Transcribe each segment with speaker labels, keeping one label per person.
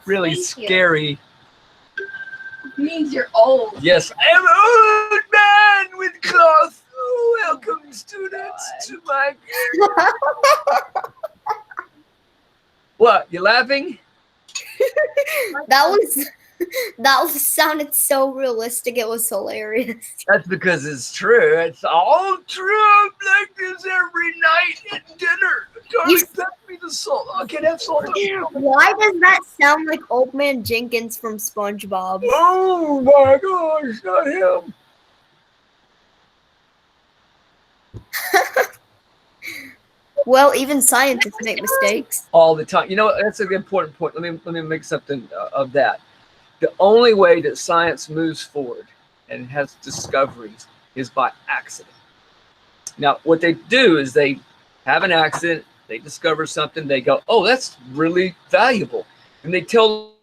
Speaker 1: really scary.
Speaker 2: It means you're old.
Speaker 1: Yes, I am an old man with cloth. Oh, welcome, students, to my game. What? You laughing?
Speaker 3: That sounded so realistic. It was hilarious.
Speaker 1: That's because it's true. It's all true. I'm like this every night at dinner. Darling, pass me the salt. I can't have salt.
Speaker 3: Why does that sound like Old Man Jenkins from SpongeBob?
Speaker 1: Oh my gosh, not him.
Speaker 3: Well, even scientists make mistakes.
Speaker 1: All the time. You know, that's an important point. Let me make something of that. The only way that science moves forward and has discoveries is by accident. Now, what they do is they have an accident, they discover something, they go, oh, that's really valuable. And they tell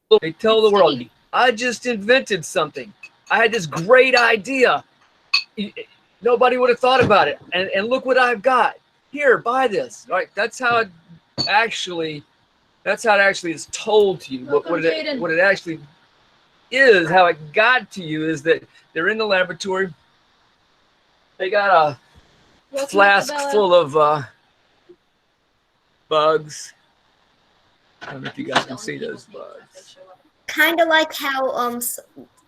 Speaker 1: the world, I just invented something. I had this great idea. Nobody would have thought about it. And look what I've got. Here, buy this. Right? That's how it actually is told to you. What it actually is, how it got to you, is that they're in the laboratory. They got a flask full of bugs. I don't know if you guys can see those bugs.
Speaker 3: Kind of like how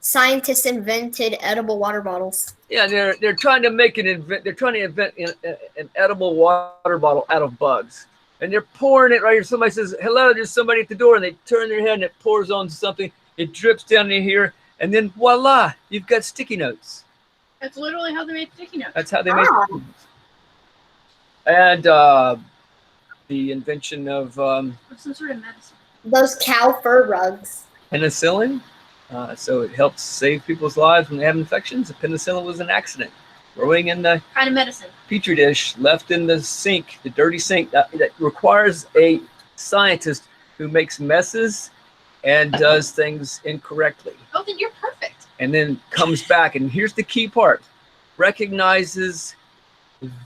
Speaker 3: scientists invented edible water bottles.
Speaker 1: Yeah, they're trying to make they're trying to invent an edible water bottle out of bugs. And they're pouring it right here. Somebody says, hello, there's somebody at the door. And they turn their head and it pours on something. It drips down in here. And then voila, you've got sticky notes.
Speaker 2: That's literally how they made sticky notes.
Speaker 1: That's how they made sticky notes. And the invention of
Speaker 2: some sort of medicine.
Speaker 3: Those cow fur rugs.
Speaker 1: Penicillin. So it helps save people's lives when they have infections. The penicillin was an accident. Growing in the
Speaker 2: kind of medicine
Speaker 1: petri dish, left in the sink, the dirty sink, that requires a scientist who makes messes and does things incorrectly.
Speaker 2: Oh, then you're perfect.
Speaker 1: And then comes back, and here's the key part: recognizes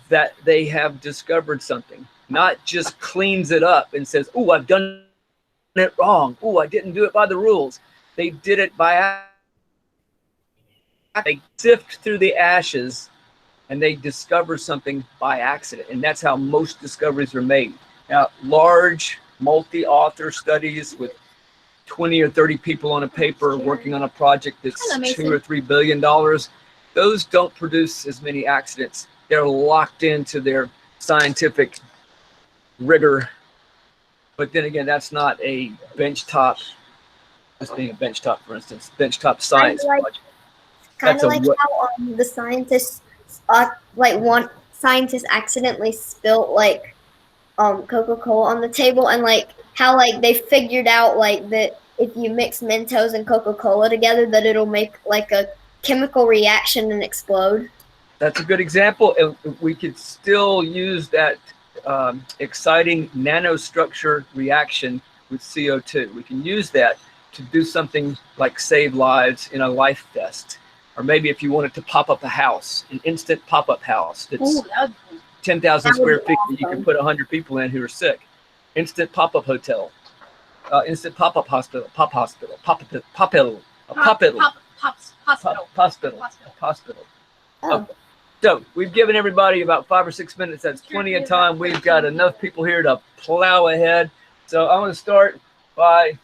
Speaker 1: that they have discovered something, not just cleans it up and says, "Oh, I've done it wrong. Oh, I didn't do it by the rules." They did it by they sift through the ashes. And they discover something by accident. And that's how most discoveries are made. Now, large multi-author studies with 20 or 30 people on a paper working on a project that's $2 or $3 billion, those don't produce as many accidents. They're locked into their scientific rigor. But then again, that's not a benchtop, just being a benchtop, for instance, benchtop science project.
Speaker 3: Kind of like how the scientists one scientist accidentally spilt Coca-Cola on the table, and how they figured out that if you mix Mentos and Coca-Cola together that it'll make a chemical reaction and explode.
Speaker 1: That's a good example, and we could still use that exciting nanostructure reaction with CO2. We can use that to do something like save lives in a life vest. Or maybe if you wanted to pop up a house, an instant pop-up house that's 10,000 square feet that you can put 100 people in who are sick. Instant pop-up hotel. Instant pop-up hospital. Hospital.
Speaker 3: Oh.
Speaker 1: So we've given everybody about 5 or 6 minutes. That's plenty of time. We've got enough people here to plow ahead. So I'm going to start by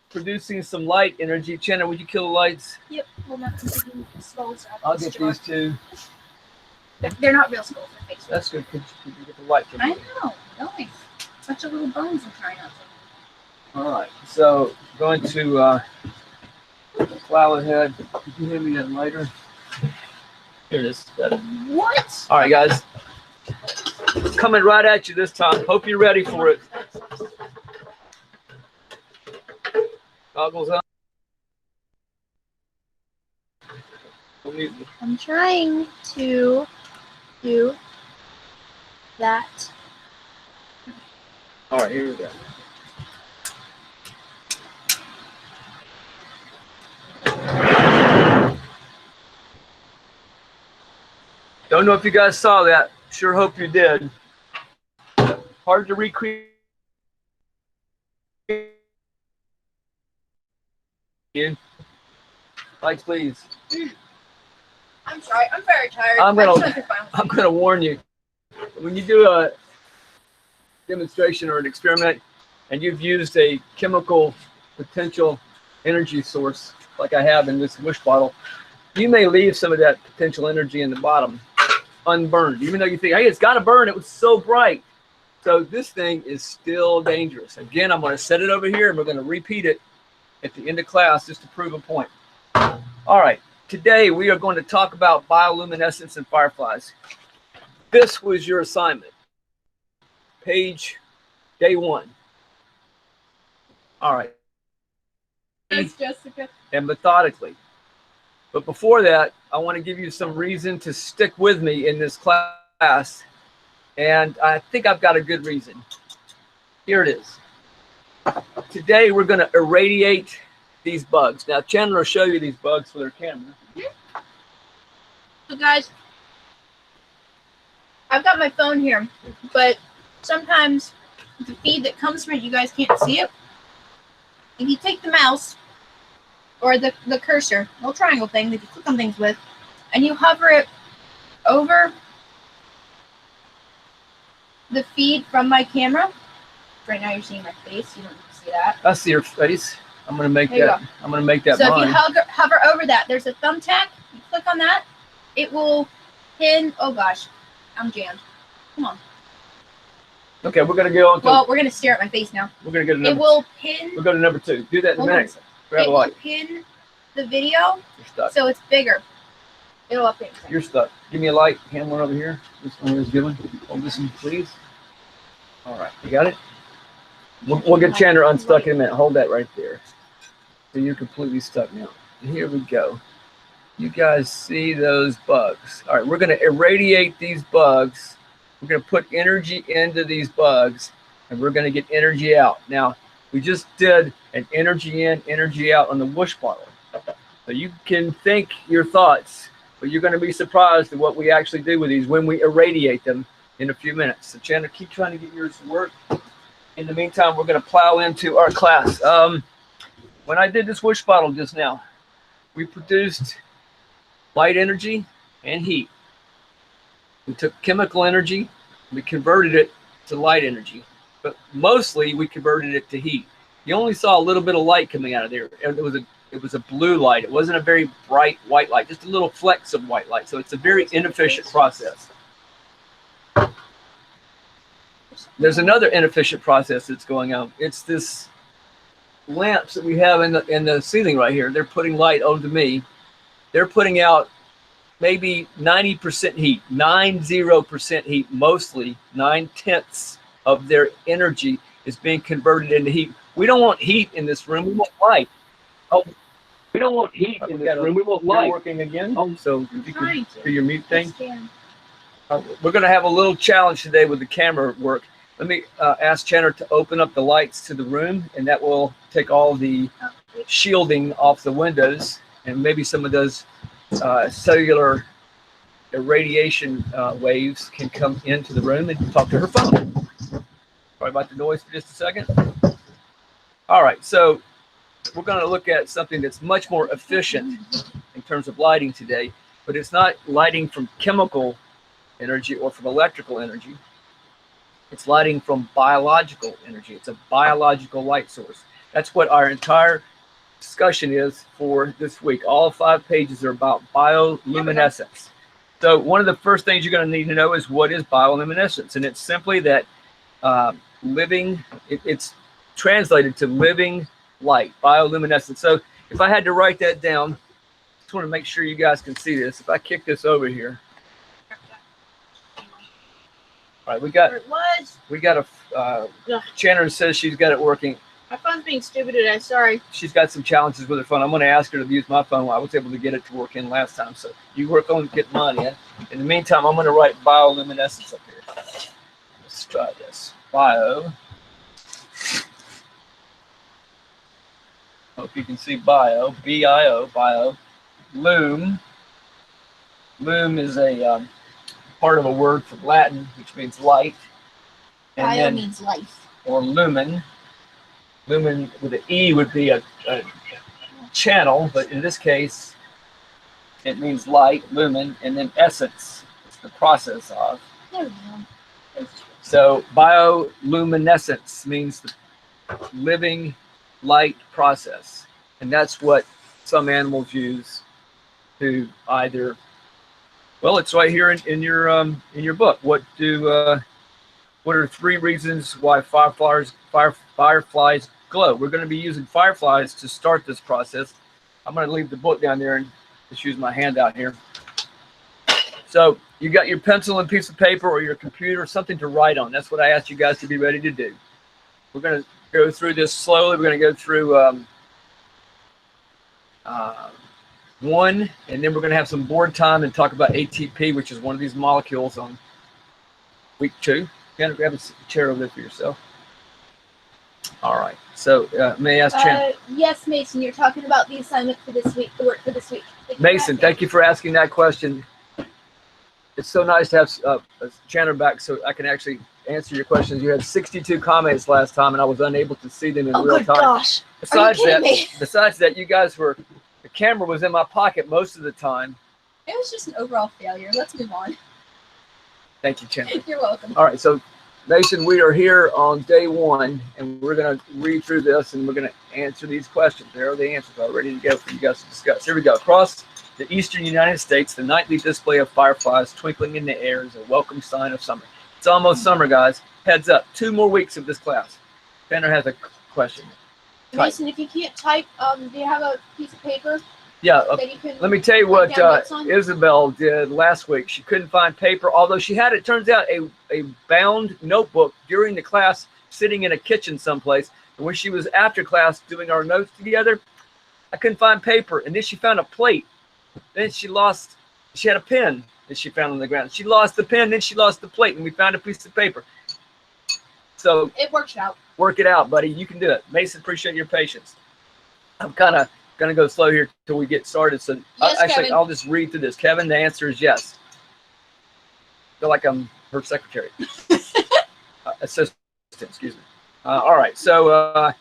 Speaker 1: producing some light energy. Chandler, would you kill the lights?
Speaker 2: Yep.
Speaker 1: I'll get these two.
Speaker 2: They're not real skulls. They're fake.
Speaker 1: That's good. Could you get the light?
Speaker 2: I know. Nice. Bunch of little bones I'm trying out to.
Speaker 1: All right. So going to plow ahead. Could you hand me that lighter? Here it is. Got it.
Speaker 2: What?
Speaker 1: All right, guys. It's coming right at you this time. Hope you're ready for it. Goggles on.
Speaker 2: I'm trying to do that.
Speaker 1: All right, here we go. Don't know if you guys saw that. Sure hope you did. hard to recreate. Lights, please.
Speaker 2: I'm sorry. I'm very tired.
Speaker 1: I'm
Speaker 2: I just want to be fine.
Speaker 1: I'm gonna warn you. When you do a demonstration or an experiment, and you've used a chemical potential energy source like I have in this wish bottle, you may leave some of that potential energy in the bottom unburned, even though you think, hey, it's got to burn. It was so bright. So this thing is still dangerous. Again, I'm going to set it over here, and we're going to repeat it at the end of class just to prove a point. All right. Today, we are going to talk about bioluminescence and fireflies. This was your assignment. Page day 1. All right.
Speaker 2: Thanks, Jessica.
Speaker 1: And methodically. But before that, I want to give you some reason to stick with me in this class. And I think I've got a good reason. Here it is. Today, we're going to irradiate these bugs. Now, Chandler will show you these bugs with her camera.
Speaker 2: So, guys, I've got my phone here, but sometimes the feed that comes from it, you guys can't see it. If you take the mouse or the cursor, little triangle thing that you click on things with, and you hover it over the feed from my camera. Right now, you're seeing my face. You don't need to see that.
Speaker 1: I see your face. I'm going to make
Speaker 2: There
Speaker 1: that.
Speaker 2: you go.
Speaker 1: I'm going to make that
Speaker 2: So
Speaker 1: mine.
Speaker 2: if you hover over that, there's a thumbtack. You click on that, it will pin. Oh gosh, I'm jammed. Come on.
Speaker 1: Okay, we're going to go on to.
Speaker 2: Well, we're gonna stare at my face now.
Speaker 1: We're going to go to
Speaker 2: It
Speaker 1: number.
Speaker 2: will pin.
Speaker 1: We'll go to number 2. Do that in a
Speaker 2: Hold on.
Speaker 1: minute. Grab
Speaker 2: It
Speaker 1: a
Speaker 2: will
Speaker 1: light.
Speaker 2: pin the video,
Speaker 1: You're stuck.
Speaker 2: so it's bigger. It'll update.
Speaker 1: You're stuck. Give me a light. Hand one over here. This one is good one. Hold this one, please. All right, you got it. We'll get Chandler unstuck in a minute. Hold that right there. So you're completely stuck now. Here we go. You guys see those bugs? All right, we're going to irradiate these bugs. We're going to put energy into these bugs, and we're going to get energy out. Now, we just did an energy in, energy out on the whoosh bottle. So you can think your thoughts, but you're going to be surprised at what we actually do with these when we irradiate them in a few minutes. So Chandler, keep trying to get yours to work. In the meantime, we're going to plow into our class. When I did this whoosh bottle just now, we produced light energy and heat. We took chemical energy, we converted it to light energy, but mostly we converted it to heat. You only saw a little bit of light coming out of there. It was a blue light. It wasn't a very bright white light, just a little flecks of white light. So it's a very inefficient process. There's another inefficient process that's going on. It's this lamps that we have in the ceiling right here. They're putting light onto me. They're putting out maybe 90% heat, 90% heat, mostly 9/10 of their energy is being converted into heat. We don't want heat in this room. We want light. Oh, we don't want heat in this room. We want light. Working again. Oh, so if you can do your mute thing. We're going to have a little challenge today with the camera work. Let me ask Chandler to open up the lights to the room, and that will take all the shielding off the windows, and maybe some of those cellular irradiation waves can come into the room and talk to her phone. Sorry about the noise for just a second. All right, so we're going to look at something that's much more efficient in terms of lighting today, but it's not lighting from chemical energy or from electrical energy. It's lighting from biological energy. It's a biological light source. That's what our entire discussion is for this week. All 5 pages are about bioluminescence. So one of the first things you're going to need to know is what is bioluminescence. And it's simply that it's translated to living light, bioluminescence. So if I had to write that down, I just want to make sure you guys can see this. If I kick this over here. All right, we got a Chandler says she's got it working.
Speaker 2: My phone's being stupid today. Sorry.
Speaker 1: She's got some challenges with her phone. I'm going to ask her to use my phone. I was able to get it to work in last time. So you work on getting mine in. In the meantime, I'm going to write bioluminescence up here. Let's try this. Bio. Hope you can see bio. B-I-O. Bio. Lum. Lum is a part of a word from Latin, which means light. And
Speaker 2: Bio
Speaker 1: then,
Speaker 2: means life.
Speaker 1: or lumen. Lumen with an E would be a channel, but in this case, it means light, lumen, and then essence. It's the process of.
Speaker 2: There we go.
Speaker 1: So bioluminescence means the living light process, and that's what some animals use to either. Well, it's right here in your book. What are 3 reasons why fireflies glow? We're going to be using fireflies to start this process. I'm going to leave the book down there and just use my handout here. So you got your pencil and piece of paper or your computer, something to write on. That's what I asked you guys to be ready to do. We're going to go through this slowly. We're going to go through 1, and then we're going to have some board time and talk about ATP, which is one of these molecules on week 2. Kind of grab a chair over there for yourself. All right. So may I ask Chan?
Speaker 2: Yes, Mason, you're talking about the assignment for this week, the work for this week.
Speaker 1: Mason, thank you for asking that question. It's so nice to have Chandler back so I can actually answer your questions. You had 62 comments last time, and I was unable to see them in real time.
Speaker 2: Gosh.
Speaker 1: Besides that, you guys were, the camera was in my pocket most of the time.
Speaker 2: It was just an overall failure. Let's move on.
Speaker 1: Thank you, Chandler.
Speaker 2: You're welcome.
Speaker 1: All right, so Mason, we are here on day 1, and we're going to read through this, and we're going to answer these questions. There are the answers all ready to go for you guys to discuss. Here we go. Across the eastern United States, the nightly display of fireflies twinkling in the air is a welcome sign of summer. It's almost summer, guys. Heads up. 2 more weeks of this class. Tanner has a question.
Speaker 2: Mason, if you can't type, do you have a piece of paper?
Speaker 1: Yeah,
Speaker 2: that you can
Speaker 1: let me tell you what
Speaker 2: write down notes on?
Speaker 1: Isabel did last week. She couldn't find paper, although she had, it turns out, a bound notebook during the class sitting in a kitchen someplace. And when she was after class doing our notes together, I couldn't find paper. And then she found a plate. Then she had a pen that she found on the ground. She lost the pen, then she lost the plate, and we found a piece of paper. So
Speaker 2: it works out.
Speaker 1: Work it out, buddy. You can do it. Mason, appreciate your patience. I'm kind of going to go slow here till we get started. So
Speaker 2: yes,
Speaker 1: actually, I'll just read through this. Kevin, the answer is yes. I feel like I'm her secretary. Assistant, excuse me. All right, so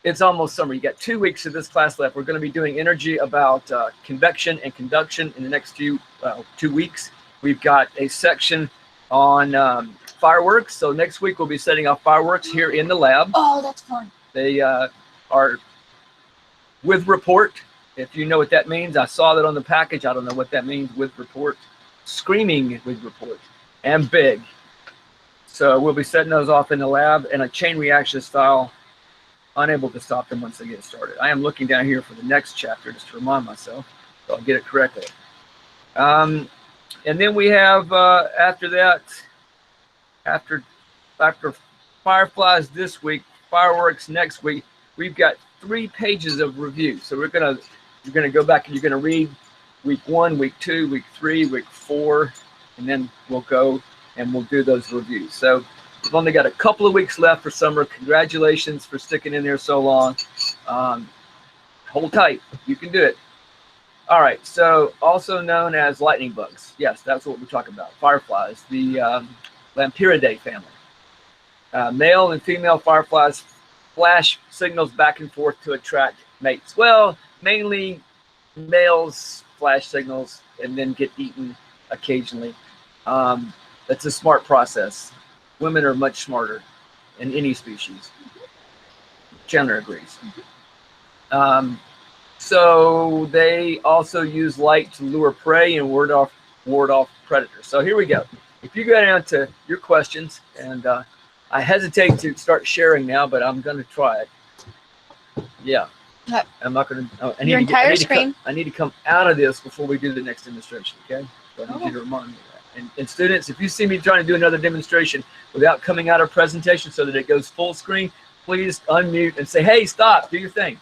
Speaker 1: it's almost summer. You got 2 weeks of this class left. We're going to be doing energy about convection and conduction in the next 2 weeks. We've got a section on fireworks. So next week we'll be setting off fireworks here in the lab.
Speaker 2: Oh, that's fun.
Speaker 1: They are with report. If you know what that means, I saw that on the package. I don't know what that means, with report. Screaming with report, and big. So we'll be setting those off in the lab in a chain reaction style, unable to stop them once they get started. I am looking down here for the next chapter just to remind myself, so I'll get it correctly. And then we have, after that, after fireflies this week, fireworks next week, we've got 3 pages of review. So you're gonna go back and you're gonna read week 1, week 2, week 3, week 4, and then we'll go and we'll do those reviews. So we've only got a couple of weeks left for summer. Congratulations for sticking in there so long. Hold tight. You can do it. All right. So also known as lightning bugs. Yes, that's what we're talking about. Fireflies, the Lampyridae family. Male and female fireflies flash signals back and forth to attract mates. Well, mainly males flash signals and then get eaten occasionally. That's a smart process. Women are much smarter in any species. Chandler agrees. So they also use light to lure prey and ward off predators. So here we go. If you go down to your questions, and I hesitate to start sharing now, but I'm going to try it. Yeah.
Speaker 2: Yep.
Speaker 1: I'm not going to.
Speaker 2: Your entire screen.
Speaker 1: I need to come out of this before we do the next demonstration, okay? So I need you to remind me of that. And students, if you see me trying to do another demonstration without coming out of presentation so that it goes full screen, please unmute and say, hey, stop, do your thing.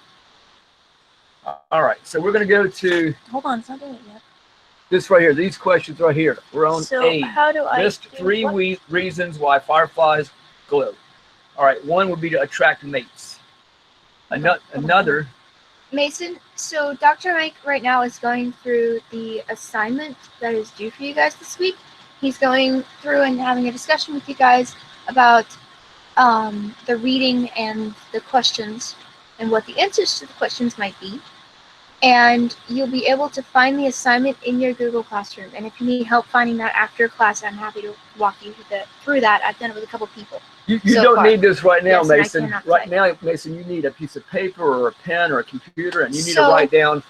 Speaker 1: All right, so we're going to go to.
Speaker 2: Hold on, it's not doing it yet.
Speaker 1: This right here, these questions right here. We're on A.
Speaker 2: How do I
Speaker 1: list 3 reasons why fireflies glow. All right, 1 would be to attract mates. Another.
Speaker 4: Mason, so Dr. Mike right now is going through the assignment that is due for you guys this week. He's going through and having a discussion with you guys about the reading and the questions and what the answers to the questions might be. And you'll be able to find the assignment in your Google Classroom. And if you need help finding that after class, I'm happy to walk you through that. I've done it with a couple people.
Speaker 1: You
Speaker 4: so
Speaker 1: don't
Speaker 4: far.
Speaker 1: need this right now,
Speaker 4: Yes, and I
Speaker 1: Mason.
Speaker 4: cannot
Speaker 1: Right
Speaker 4: type.
Speaker 1: now, Mason, you need a piece of paper or a pen or a computer, and you need to
Speaker 4: So-
Speaker 1: write down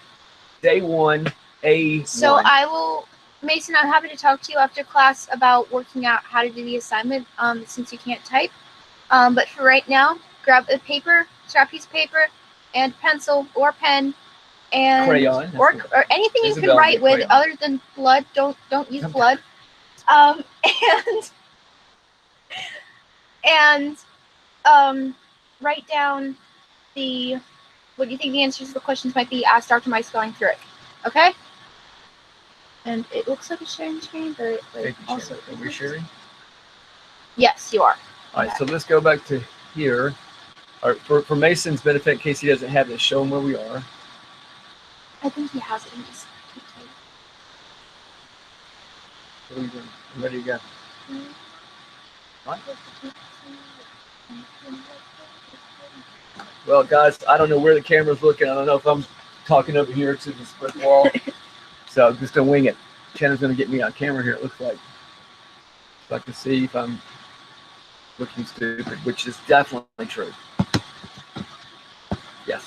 Speaker 1: day 1, A1.
Speaker 4: So I will, Mason, I'm happy to talk to you after class about working out how to do the assignment since you can't type. But for right now, grab a paper, scrap piece of paper, and pencil or pen, and
Speaker 1: Crayon.
Speaker 4: or anything you
Speaker 1: Isabel,
Speaker 4: can write
Speaker 1: get
Speaker 4: with
Speaker 1: crayon.
Speaker 4: other than blood. Don't use
Speaker 1: Okay.
Speaker 4: blood. And write down what do you think the answers to the questions might be. Ask Dr. Mike's going through it. Okay. And it looks like a sharing screen, but
Speaker 1: Thank you,
Speaker 4: also
Speaker 1: Shannon. Are we sharing?
Speaker 4: yes, you are.
Speaker 1: All right, so let's go back to here. All right, for Mason's benefit, in case he doesn't have it, show him where we are.
Speaker 4: I think he has it in his.
Speaker 1: What are you doing? I'm ready to go. What? Well, guys, I don't know where the camera's looking. I don't know if I'm talking over here to this brick wall. So I'm just going to wing it. Shannon's going to get me on camera here, it looks like. So I can see if I'm looking stupid, which is definitely true. Yes.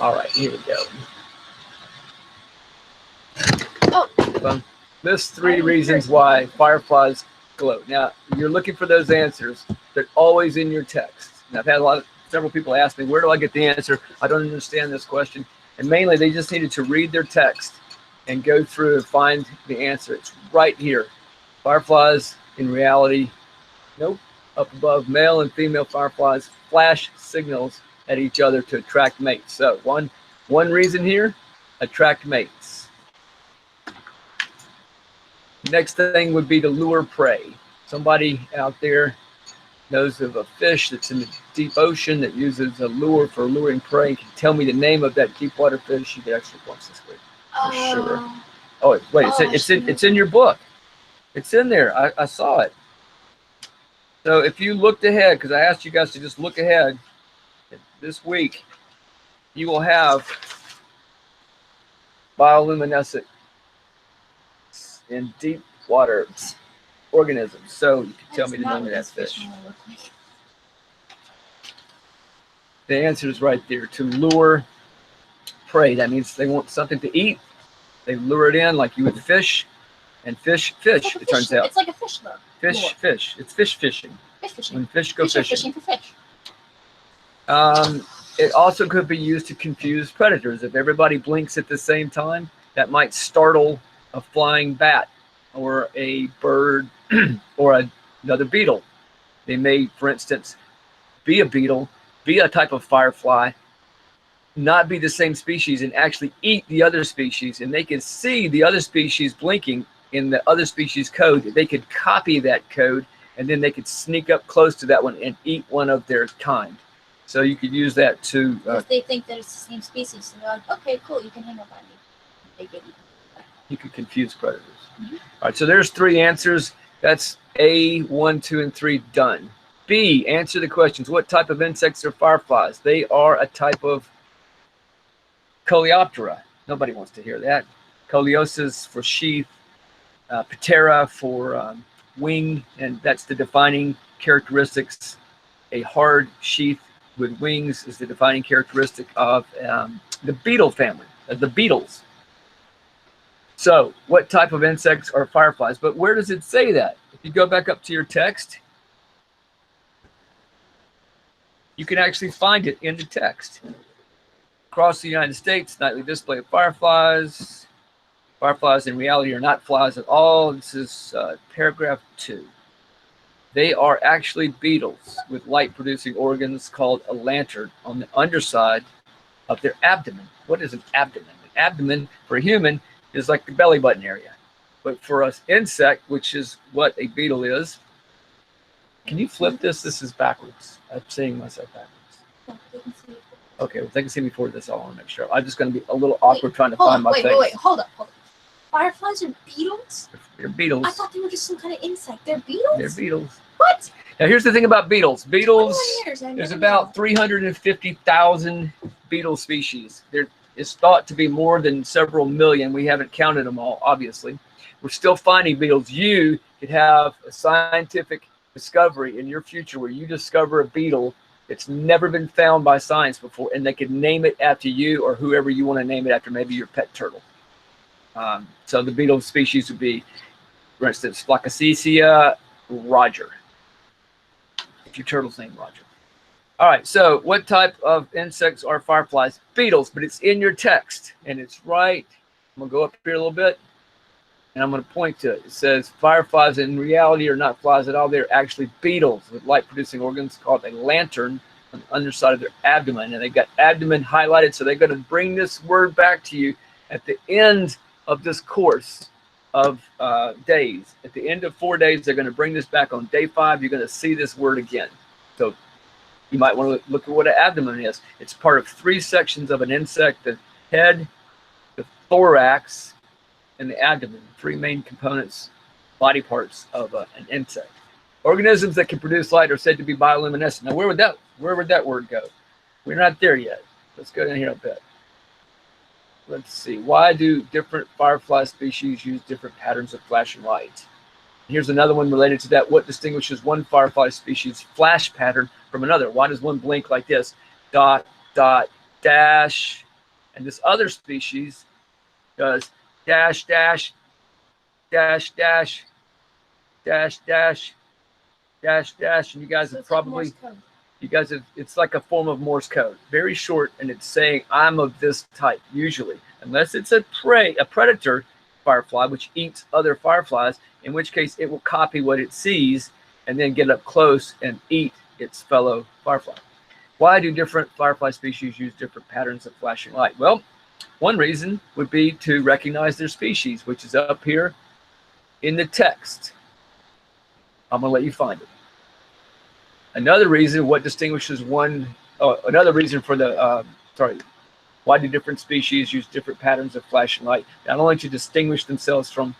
Speaker 1: All right, here we go.
Speaker 4: Oh.
Speaker 1: There's 3 reasons why fireflies glow. Now, you're looking for those answers. They're always in your text. And I've had several people ask me, where do I get the answer? I don't understand this question. And mainly, they just needed to read their text and go through and find the answer. It's right here. Fireflies, in reality, nope. Up above, male and female fireflies flash signals at each other to attract mates. So one reason here, attract mates. Next thing would be to lure prey. Somebody out there knows of a fish that's in the deep ocean that uses a lure for luring prey. Can you tell me the name of that deep water fish? You get extra points this week. For sure. Oh, wait, it's in your book. It's in there. I saw it. So if you looked ahead, because I asked you guys to just look ahead, this week you will have bioluminescent in deep water organisms. So you can tell me the name of that fish. The answer is right there. To lure prey. That means they want something to eat. They lure it in like you would fish. And fish,
Speaker 2: Like
Speaker 1: it turns out.
Speaker 2: It's like a fish lure.
Speaker 1: Fish. It's fish fishing.
Speaker 2: Fish fishing.
Speaker 1: When fish go
Speaker 2: Fish are
Speaker 1: fishing.
Speaker 2: fishing for fish.
Speaker 1: It also could be used to confuse predators. If everybody blinks at the same time, that might startle a flying bat or a bird or another beetle. They may, for instance, be a beetle, be a type of firefly, not be the same species, and actually eat the other species. And they can see the other species blinking in the other species code. They could copy that code, and then they could sneak up close to that one and eat one of their kind. So you could use that to...
Speaker 2: Because they think that it's the same species. So they're like, okay, cool, you can hang up on me. They get eaten.
Speaker 1: You could confuse predators.
Speaker 2: Mm-hmm.
Speaker 1: All right, so there's 3 answers. That's A, 1, 2, and 3 done. B, answer the questions. What type of insects are fireflies? They are a type of Coleoptera. Nobody wants to hear that. Coleosis for sheath, Ptera for wing, and that's the defining characteristics. A hard sheath with wings is the defining characteristic of the beetle family, the beetles. So, what type of insects are fireflies? But where does it say that? If you go back up to your text, you can actually find it in the text. Across the United States, nightly display of fireflies. Fireflies in reality are not flies at all. This is paragraph 2. They are actually beetles with light-producing organs called a lantern on the underside of their abdomen. What is an abdomen? An abdomen for a human is like the belly button area. But for us insect, which is what a beetle is, can you flip this? This is backwards. I'm seeing myself backwards.
Speaker 2: Yeah, they can see it.
Speaker 1: Okay, well, they can see me forward this. I want to make sure. I'm just going to be a little awkward trying to find my face.
Speaker 2: Hold up. Fireflies are beetles?
Speaker 1: They're beetles.
Speaker 2: I thought they were just some kind of insect. They're beetles?
Speaker 1: They're beetles.
Speaker 2: What?
Speaker 1: Now, here's the thing about beetles. Beetles,
Speaker 2: 21 years, I've
Speaker 1: there's
Speaker 2: never
Speaker 1: about
Speaker 2: known.
Speaker 1: 350,000 beetle species. There is thought to be more than several million. We haven't counted them all, obviously. We're still finding beetles. You could have a scientific discovery in your future where you discover a beetle that's never been found by science before, and they could name it after you or whoever you want to name it after, maybe your pet turtle. So the beetle species would be, for instance, Flacacea Roger. If your turtle's named Roger. All right, so what type of insects are fireflies? Beetles, but it's in your text, and it's right. I'm going to go up here a little bit, and I'm going to point to it. It says fireflies in reality are not flies at all. They're actually beetles with light-producing organs called a lantern on the underside of their abdomen, and they've got abdomen highlighted, so they're going to bring this word back to you at the end of this course of days. At the end of 4 days, they're going to bring this back on day 5. You're going to see this word again. So you might want to look at what an abdomen is. It's part of 3 sections of an insect: the head, the thorax, and the abdomen. 3 main components, body parts of an insect. Organisms that can produce light are said to be bioluminescent. Now, where would that word go? We're not there yet. Let's go down here a bit. Let's see. Why do different firefly species use different patterns of flashing light? Here's another one related to that. What distinguishes one firefly species' flash pattern from another? Why does one blink like this? Dot, dot, dash. And this other species does dash, dash, dash, dash, dash, dash, dash, dash. And you guys have probably... it's like a form of Morse code, very short, and it's saying I'm of this type, usually, unless it's a predator firefly, which eats other fireflies, in which case it will copy what it sees and then get up close and eat its fellow firefly. Why do different firefly species use different patterns of flashing light? Well, one reason would be to recognize their species, which is up here in the text. I'm going to let you find it. Another reason, what distinguishes another reason for the, why do different species use different patterns of flashing light? Not only to distinguish themselves from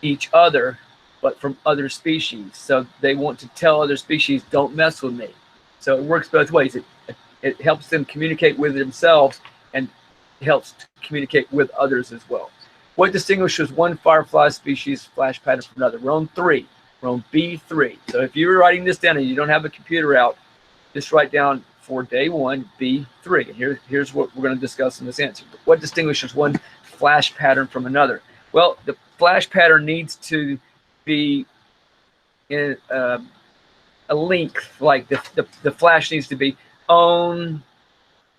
Speaker 1: each other, but from other species. So they want to tell other species, don't mess with me. So it works both ways. It helps them communicate with themselves and helps to communicate with others as well. What distinguishes one firefly species flash pattern from another? We're on 3. We're on B3. So if you're writing this down and you don't have a computer out, just write down for day 1, B3. And here's what we're going to discuss in this answer. What distinguishes one flash pattern from another? Well, the flash pattern needs to be in a length, like the flash needs to be on,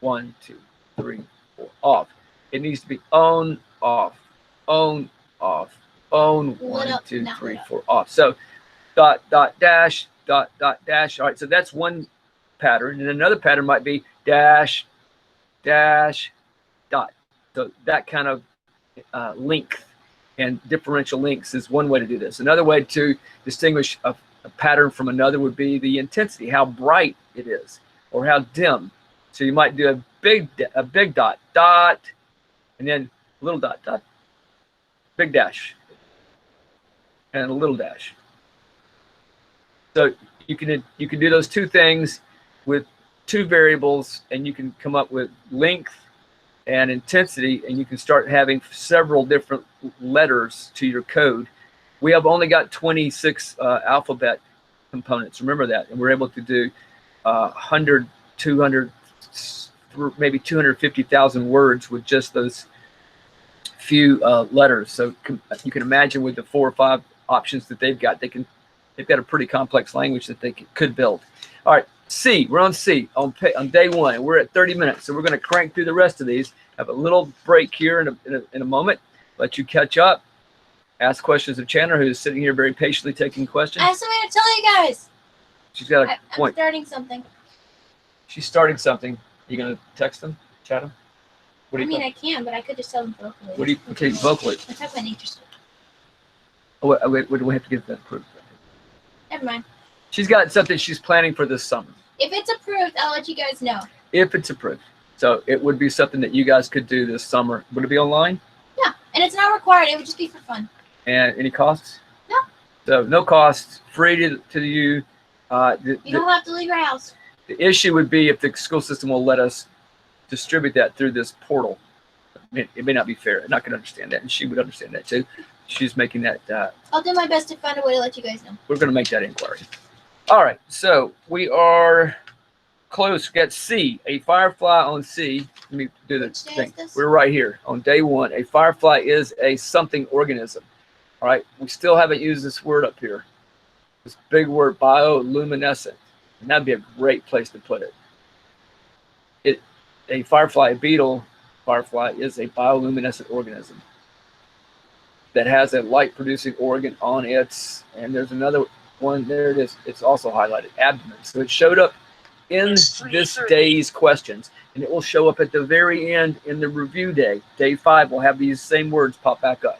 Speaker 1: 1, 2, 3, 4, off. It needs to be on, off, on, off, on, 1, 2, 3, 4, off. So dot, dot, dash, dot, dot, dash. All right, so that's one pattern. And another pattern might be dash, dash, dot. So that kind of length and differential links is one way to do this. Another way to distinguish a pattern from another would be the intensity, how bright it is, or how dim. So you might do a big dot, dot, and then a little dot, dot, big dash, and a little dash. So you can do those 2 things with 2 variables, and you can come up with length and intensity, and you can start having several different letters to your code. We have only got 26 alphabet components. Remember that, and we're able to do 100, 200, maybe 250,000 words with just those few letters. So you can imagine with the 4 or 5 options that they've got, they've got a pretty complex language that they could build. All right, C. We're on C on day 1, and we're at 30 minutes. So we're going to crank through the rest of these. Have a little break here in a moment. Let you catch up. Ask questions of Chandler, who is sitting here very patiently taking questions.
Speaker 2: I have something to tell you guys.
Speaker 1: She's got a point.
Speaker 2: I'm starting something.
Speaker 1: She's starting something. You going to text them, chat them?
Speaker 2: I can, but I could just tell them vocally.
Speaker 1: What do you? Okay, vocally.
Speaker 2: I talk about nature stuff.
Speaker 1: Oh, wait, do we have to get that approved?
Speaker 2: Never mind.
Speaker 1: She's got something she's planning for this summer.
Speaker 2: If it's approved, I'll let you guys know.
Speaker 1: If it's approved. So it would be something that you guys could do this summer. Would it be online?
Speaker 2: Yeah, and And it's not required. It would just be for fun.
Speaker 1: And any costs?
Speaker 2: No.
Speaker 1: So no costs, free to you.
Speaker 2: You don't have to leave your house.
Speaker 1: The issue would be if the school system will let us distribute that through this portal. It may not be fair. I'm not going to understand that, and she would understand that too. She's making that.
Speaker 2: I'll do my best to find a way to let you guys know.
Speaker 1: We're going to make that inquiry. All right, so we are close. We got C, a firefly on C. Let me do the
Speaker 2: Which day
Speaker 1: thing.
Speaker 2: is this?
Speaker 1: We're right here on day 1. A firefly is a something organism. All right, we still haven't used this word up here. This big word, bioluminescent, and that'd be a great place to put it. A firefly, a beetle firefly, is a bioluminescent organism that has a light-producing organ on its, and there's another one, there it is, it's also highlighted, abdomen. So it showed up in this day's questions, and it will show up at the very end in the review day. Day 5 will have these same words pop back up.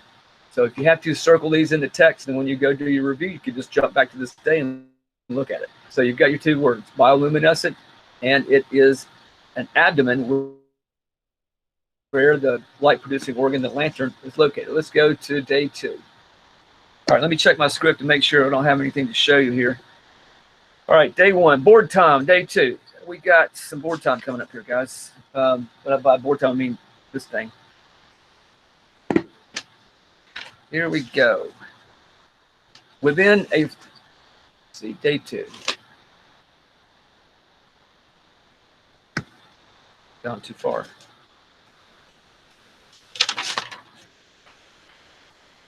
Speaker 1: So if you have to circle these in the text, and when you go do your review, you can just jump back to this day and look at it. So you've got your 2 words, bioluminescent, and it is an abdomen where the light-producing organ, the lantern, is located. Let's go to day 2. All right, let me check my script to make sure I don't have anything to show you here. All right, day 1, board time. Day 2, we got some board time coming up here, guys. But by board time, I mean this thing. Here we go. Within a, let's see, day 2. Down too far.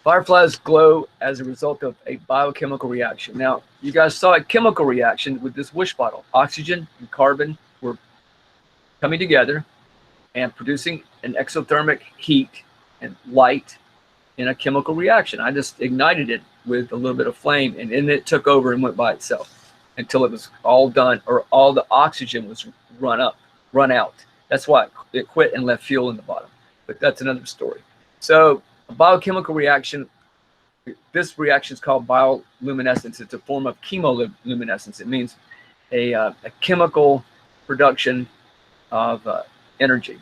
Speaker 1: Fireflies glow as a result of a biochemical reaction. Now, you guys saw a chemical reaction with this wish bottle. Oxygen and carbon were coming together and producing an exothermic heat and light in a chemical reaction. I just ignited it with a little bit of flame, and then it took over and went by itself until it was all done, or all the oxygen was run out. That's why it quit and left fuel in the bottom. But that's another story. So a biochemical reaction, this reaction is called bioluminescence. It's a form of chemoluminescence. It means a chemical production of energy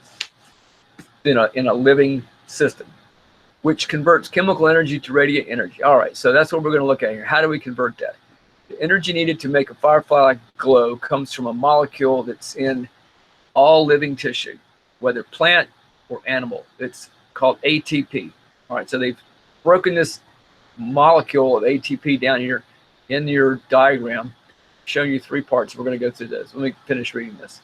Speaker 1: in a living system, which converts chemical energy to radiant energy. All right, so that's what we're going to look at here. How do we convert that? The energy needed to make a firefly glow comes from a molecule that's in all living tissue, whether plant or animal. It's called ATP. All right, so they've broken this molecule of ATP down here in your diagram, showing you 3 parts. We're going to go through this. Let me finish reading this.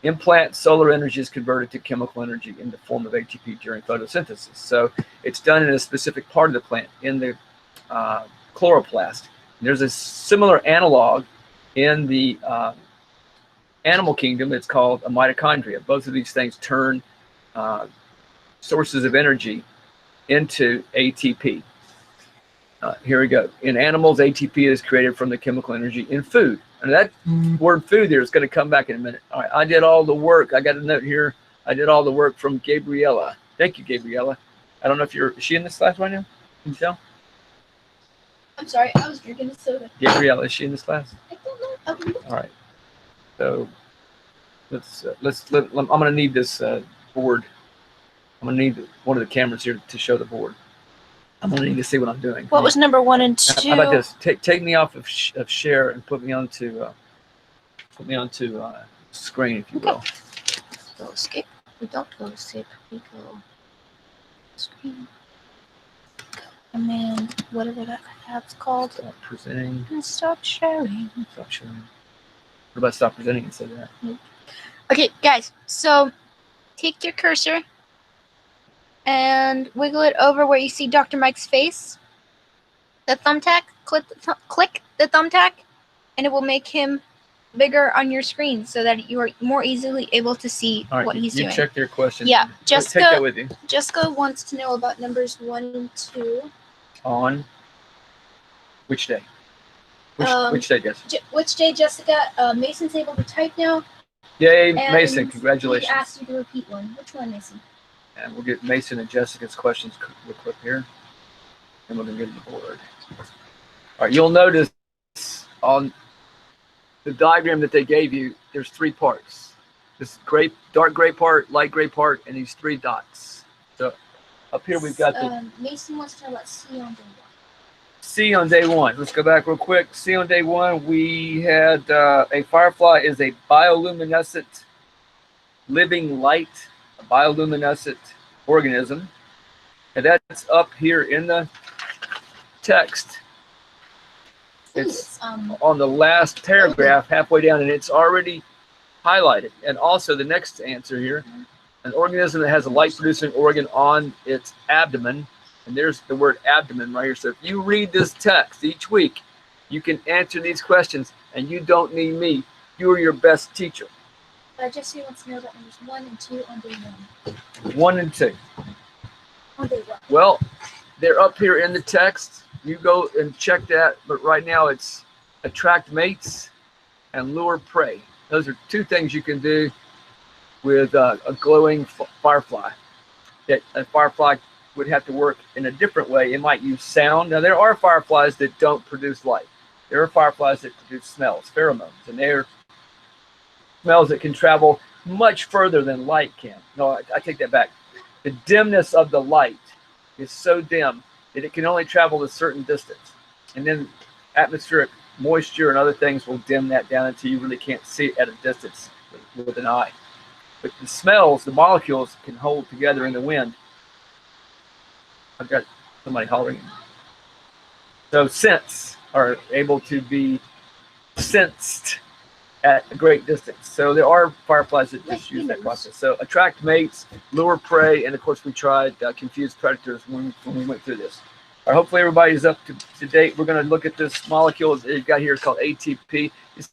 Speaker 1: In plants, solar energy is converted to chemical energy in the form of ATP during photosynthesis. So it's done in a specific part of the plant, in the chloroplast. There's a similar analog in the animal kingdom. It's called a mitochondria. Both of these things turn sources of energy into ATP. Here we go. In animals, ATP is created from the chemical energy in food. And that word food there is going to come back in a minute. All right, I did all the work. I got a note here. I did all the work from Gabriella. Thank you, Gabriella. I don't know if is she in this class right now? Can you tell?
Speaker 2: I'm sorry, I was drinking a soda.
Speaker 1: Gabriella, is she in this class?
Speaker 2: I don't know.
Speaker 1: All right. So I'm going to need this board. I'm going to need one of the cameras here to show the board. I'm going to need to see what I'm doing.
Speaker 4: What was number 1 and 2?
Speaker 1: How about this? Take me off of share and put me onto screen, if you will.
Speaker 4: Go escape. We don't go escape. We go screen. Go command, whatever that app's called.
Speaker 1: Stop presenting.
Speaker 4: And stop sharing.
Speaker 1: Stop sharing. What about stop presenting instead of that?
Speaker 4: Okay, guys. So take your cursor and wiggle it over where you see Dr. Mike's face. The thumbtack, click the thumbtack, and it will make him bigger on your screen so that you are more easily able to see what he's doing.
Speaker 1: You check their question.
Speaker 4: Yeah,
Speaker 1: take that with you.
Speaker 4: Jessica wants to know about numbers 1 and 2.
Speaker 1: On which day? Which day, Jessica?
Speaker 2: Which day, Jessica? Mason's able to type now.
Speaker 1: Yay,
Speaker 2: And
Speaker 1: Mason! Congratulations.
Speaker 2: He asked you to repeat one. Which one, Mason?
Speaker 1: And we'll get Mason and Jessica's questions real quick here. And we're going to get to the board. All right, you'll notice on the diagram that they gave you, there's 3 parts. This dark gray part, light gray part, and these 3 dots. So Up here we've got the
Speaker 4: Mason wants to know about C on day 1.
Speaker 1: C on day 1. Let's go back real quick. C on day 1, we had a firefly is a bioluminescent living light, a bioluminescent organism. And that's up here in the text. It's on the last paragraph, halfway down, and it's already highlighted. And also the next answer here, an organism that has a light-producing organ on its abdomen. And there's the word abdomen right here. So if you read this text each week, you can answer these questions, and you don't need me. You are your best teacher.
Speaker 4: Jesse wants to know about numbers 1 and 2 on day 1.
Speaker 1: 1 and 2.
Speaker 4: On day 1.
Speaker 1: Well, they're up here in the text. You go and check that, but right now it's attract mates and lure prey. Those are 2 things you can do with a glowing firefly. That a firefly would have to work in a different way. It might use sound. Now, there are fireflies that don't produce light. There are fireflies that produce smells, pheromones, and they're smells that can travel much further than light can. No, I take that back. The dimness of the light is so dim that it can only travel a certain distance. And then atmospheric moisture and other things will dim that down until you really can't see it at a distance with an eye. But the smells, the molecules can hold together in the wind. I've got somebody hollering. So scents are able to be sensed at a great distance. So there are fireflies that just use that process. So attract mates, lure prey, and of course we tried confuse predators when we went through this. All right, hopefully everybody's up to date. We're going to look at this molecule that you've got here. It's called ATP. This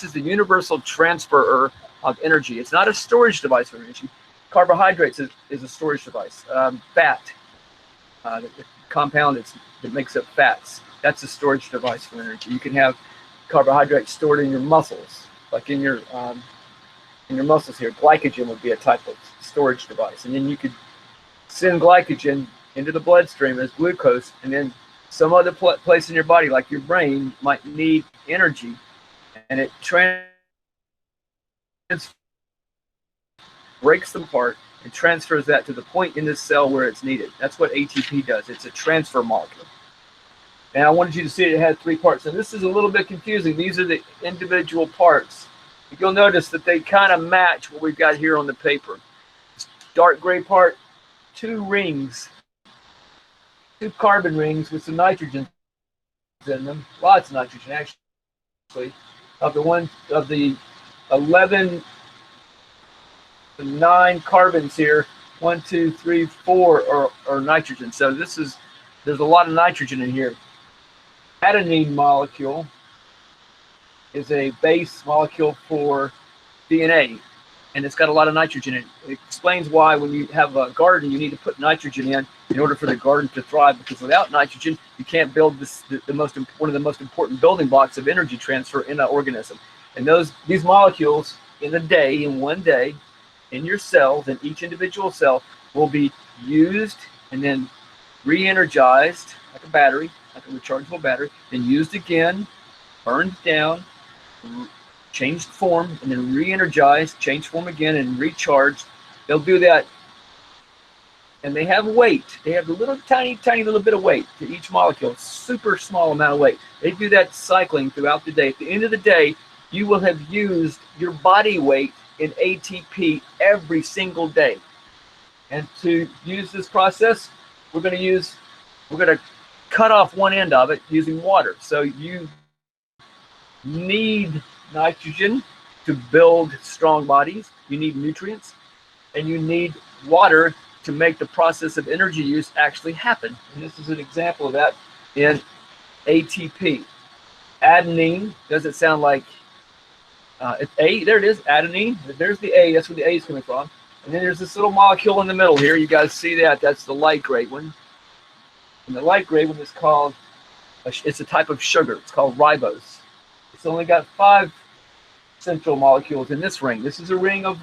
Speaker 1: is the universal transferer of energy. It's not a storage device for energy. Carbohydrates is a storage device. Fat, the compound that makes up fats, that's a storage device for energy. You can have carbohydrates stored in your muscles, like in your muscles here. Glycogen would be a type of storage device, and then you could send glycogen into the bloodstream as glucose, and then some other place in your body, like your brain, might need energy, and it breaks them apart and transfers that to the point in this cell where it's needed. That's what ATP does. It's a transfer molecule. And I wanted you to see it had 3 parts. And this is a little bit confusing. These are the individual parts. You'll notice that they kind of match what we've got here on the paper. This dark gray part, 2 rings, 2 carbon rings with some nitrogen in them. Lots of nitrogen, actually. Of the 11, 9 carbons here, 1, 2, 3, 4 are nitrogen. So there's a lot of nitrogen in here. Adenine molecule is a base molecule for DNA, and it's got a lot of nitrogen in it. It explains why when you have a garden, you need to put nitrogen in order for the garden to thrive, because without nitrogen, you can't build one of the most important building blocks of energy transfer in an organism. And these molecules in one day, in your cells, in each individual cell, will be used and then re-energized like a battery, like a rechargeable battery, then used again, burned down, changed form, and then re-energized, changed form again, and recharged. They'll do that, and they have weight. They have a little tiny little bit of weight to each molecule, super small amount of weight. They do that cycling throughout the day. At the end of the day, you will have used your body weight in ATP every single day. And to use this process, we're going to cut off one end of it using water. So you need nitrogen to build strong bodies. You need nutrients, and you need water to make the process of energy use actually happen. And this is an example of that in ATP. Adenine, does it sound like it's A? There it is, adenine. There's the A, that's where the A is coming from. And then there's this little molecule in the middle here. You guys see that? That's the light gray one. And the light gray one is called, it's a type of sugar. It's called ribose. It's only got 5 central molecules in this ring. This is a ring of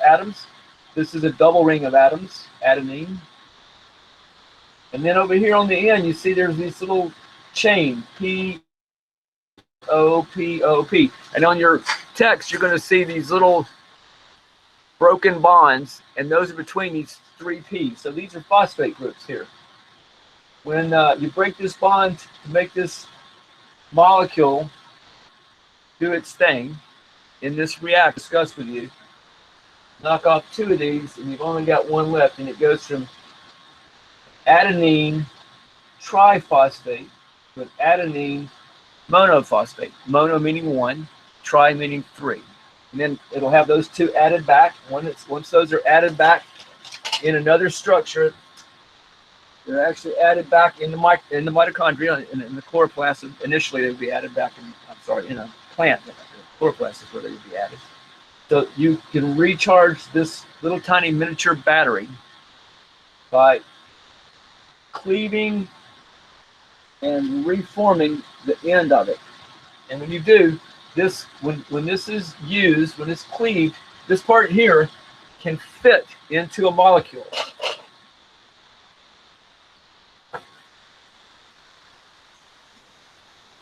Speaker 1: atoms. This is a double ring of atoms, adenine. And then over here on the end, you see there's this little chain, P, O, P, O, P. And on your text, you're going to see these little broken bonds, and those are between these 3 P's. So these are phosphate groups here. When you break this bond to make this molecule do its thing in this react discussed with you, knock off 2 of these, and you've only got 1 left, and it goes from adenine triphosphate with adenine monophosphate. Mono meaning 1, tri meaning 3. And then it'll have those 2 added back. Once those are added back in another structure, they're actually added back in the mitochondria, in the chloroplast. Initially, they would be added back in a plant. The chloroplast is where they would be added. So you can recharge this little tiny miniature battery by cleaving and reforming the end of it. And when you do this, when this is used, when it's cleaved, this part here can fit into a molecule.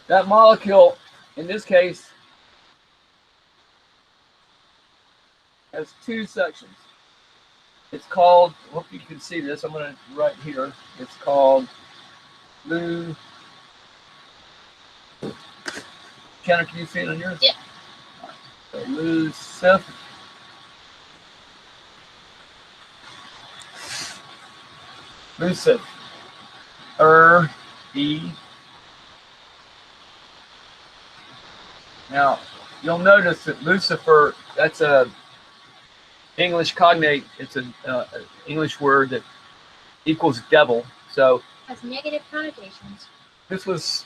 Speaker 1: That molecule, in this case, has 2 sections. It's called, I hope you can see this, I'm going to write here. It's called Kenna, can you see it on yours?
Speaker 2: Yeah.
Speaker 1: So Luciferin. E. Now, you'll notice that Lucifer, that's a English cognate. It's an English word that equals devil. So
Speaker 4: Has negative connotations.
Speaker 1: it was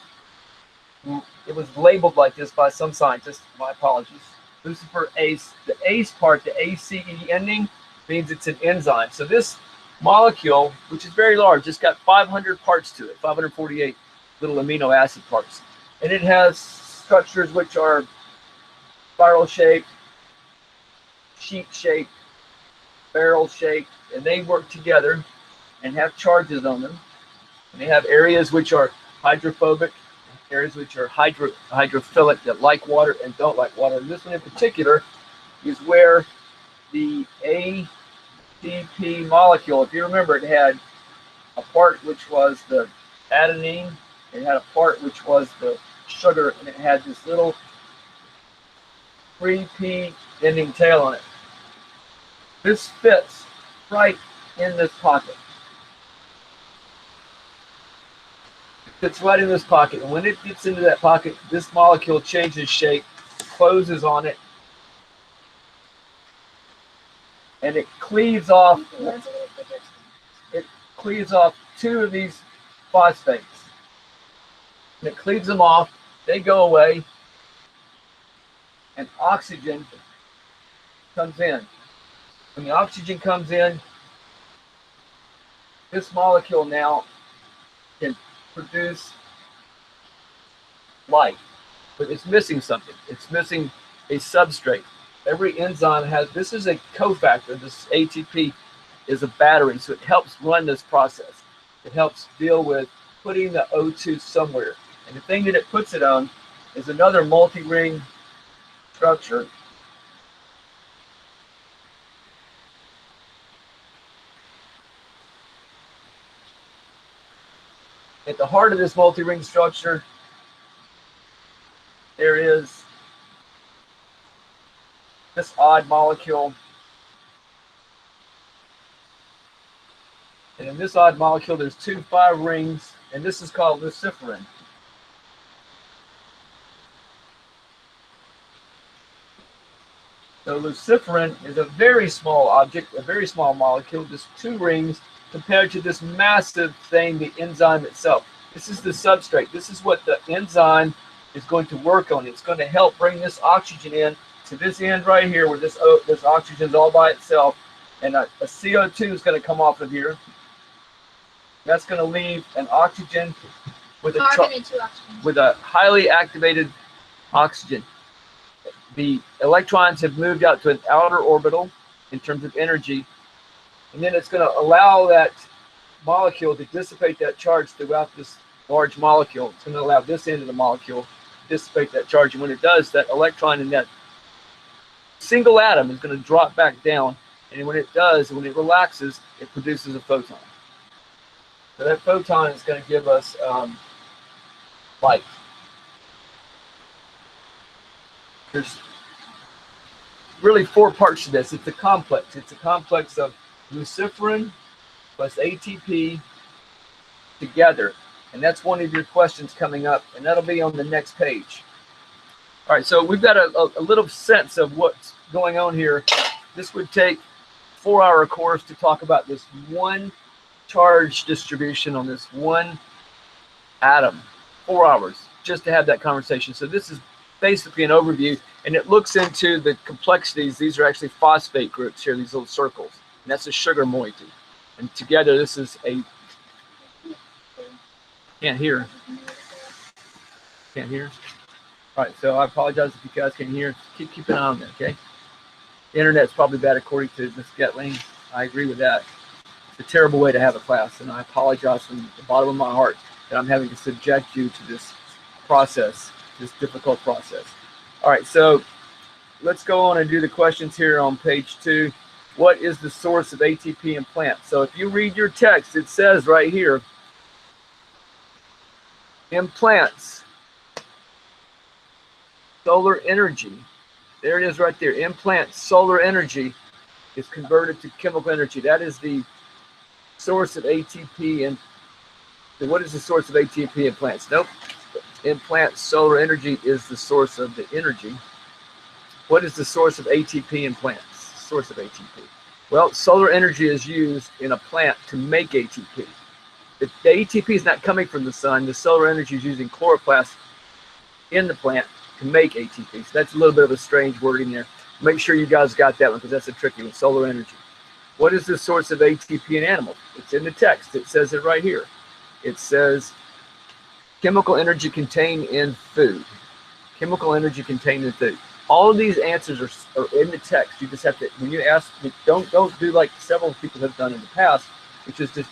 Speaker 1: labeled like this by some scientists. My apologies. Lucifer ACE. The ACE part, the ACE ending, means it's an enzyme. So this molecule, which is very large, it's got 500 parts to it, 548 little amino acid parts. And it has structures which are spiral shaped, sheet shaped, barrel shaped, and they work together and have charges on them. And they have areas which are hydrophobic, areas which are hydrophilic, that like water and don't like water. And this one in particular is where the ATP molecule, if you remember, it had a part which was the adenine, it had a part which was the sugar, and it had this little 3P ending tail on it. This fits right in this pocket. It fits right in this pocket, and when it gets into that pocket, this molecule changes shape, closes on it, and it cleaves off. It cleaves off 2 of these phosphates. And it cleaves them off. They go away, and oxygen comes in. When the oxygen comes in, this molecule now can produce light, but it's missing something. It's missing a substrate. Every enzyme has, this is a cofactor. This ATP is a battery, so it helps run this process. It helps deal with putting the O2 somewhere. And the thing that it puts it on is another multi-ring structure. At the heart of this multi-ring structure, there is this odd molecule. And in this odd molecule, there's 2 5 rings, and this is called luciferin. So luciferin is a very small object, a very small molecule, just 2 rings, compared to this massive thing, the enzyme itself. This is the substrate. This is what the enzyme is going to work on. It's going to help bring this oxygen in to this end right here, where this oxygen is all by itself, and a CO2 is going to come off of here. That's going to leave an oxygen with a highly activated oxygen. The electrons have moved out to an outer orbital in terms of energy, and then it's going to allow that molecule to dissipate that charge throughout this large molecule. It's going to allow this end of the molecule to dissipate that charge, and when it does, that electron in that single atom is going to drop back down And when it does, when it relaxes, it produces a photon. So that photon is going to give us light. There's really 4 parts to this. It's a complex. It's a complex of luciferin plus ATP together. And that's one of your questions coming up, and that'll be on the next page. All right, so we've got a little sense of what's going on here. This would take a 4-hour course to talk about this one charge distribution on this one atom. 4 hours just to have that conversation. So this is basically an overview, and it looks into the complexities. These are actually phosphate groups here, these little circles, and that's a sugar moiety. And together, this is a, can't hear. Can't hear. All right, so I apologize if you guys can hear. Keep an eye on that, okay? The internet's probably bad according to Ms. Getling. I agree with that. It's a terrible way to have a class, and I apologize from the bottom of my heart that I'm having to subject you to this process, this difficult process. All right, so let's go on and do the questions here on page 2. What is the source of ATP in plants? So if you read your text, it says right here, in plants, solar energy, there it is right there. In plants, solar energy is converted to chemical energy. That is the source of ATP. And what is the source of ATP in plants? Nope. In plants, solar energy is the source of the energy. What is the source of ATP in plants? Source of ATP. Well, solar energy is used in a plant to make ATP. If the ATP is not coming from the sun, the solar energy is using chloroplast in the plant to make ATP. So that's a little bit of a strange word in there. Make sure you guys got that one because that's a tricky one, solar energy. What is the source of ATP in animals? It's in the text. It says it right here. It says chemical energy contained in food. Chemical energy contained in food. All of these answers are in the text. You just have to, when you ask, don't do like several people have done in the past, which is just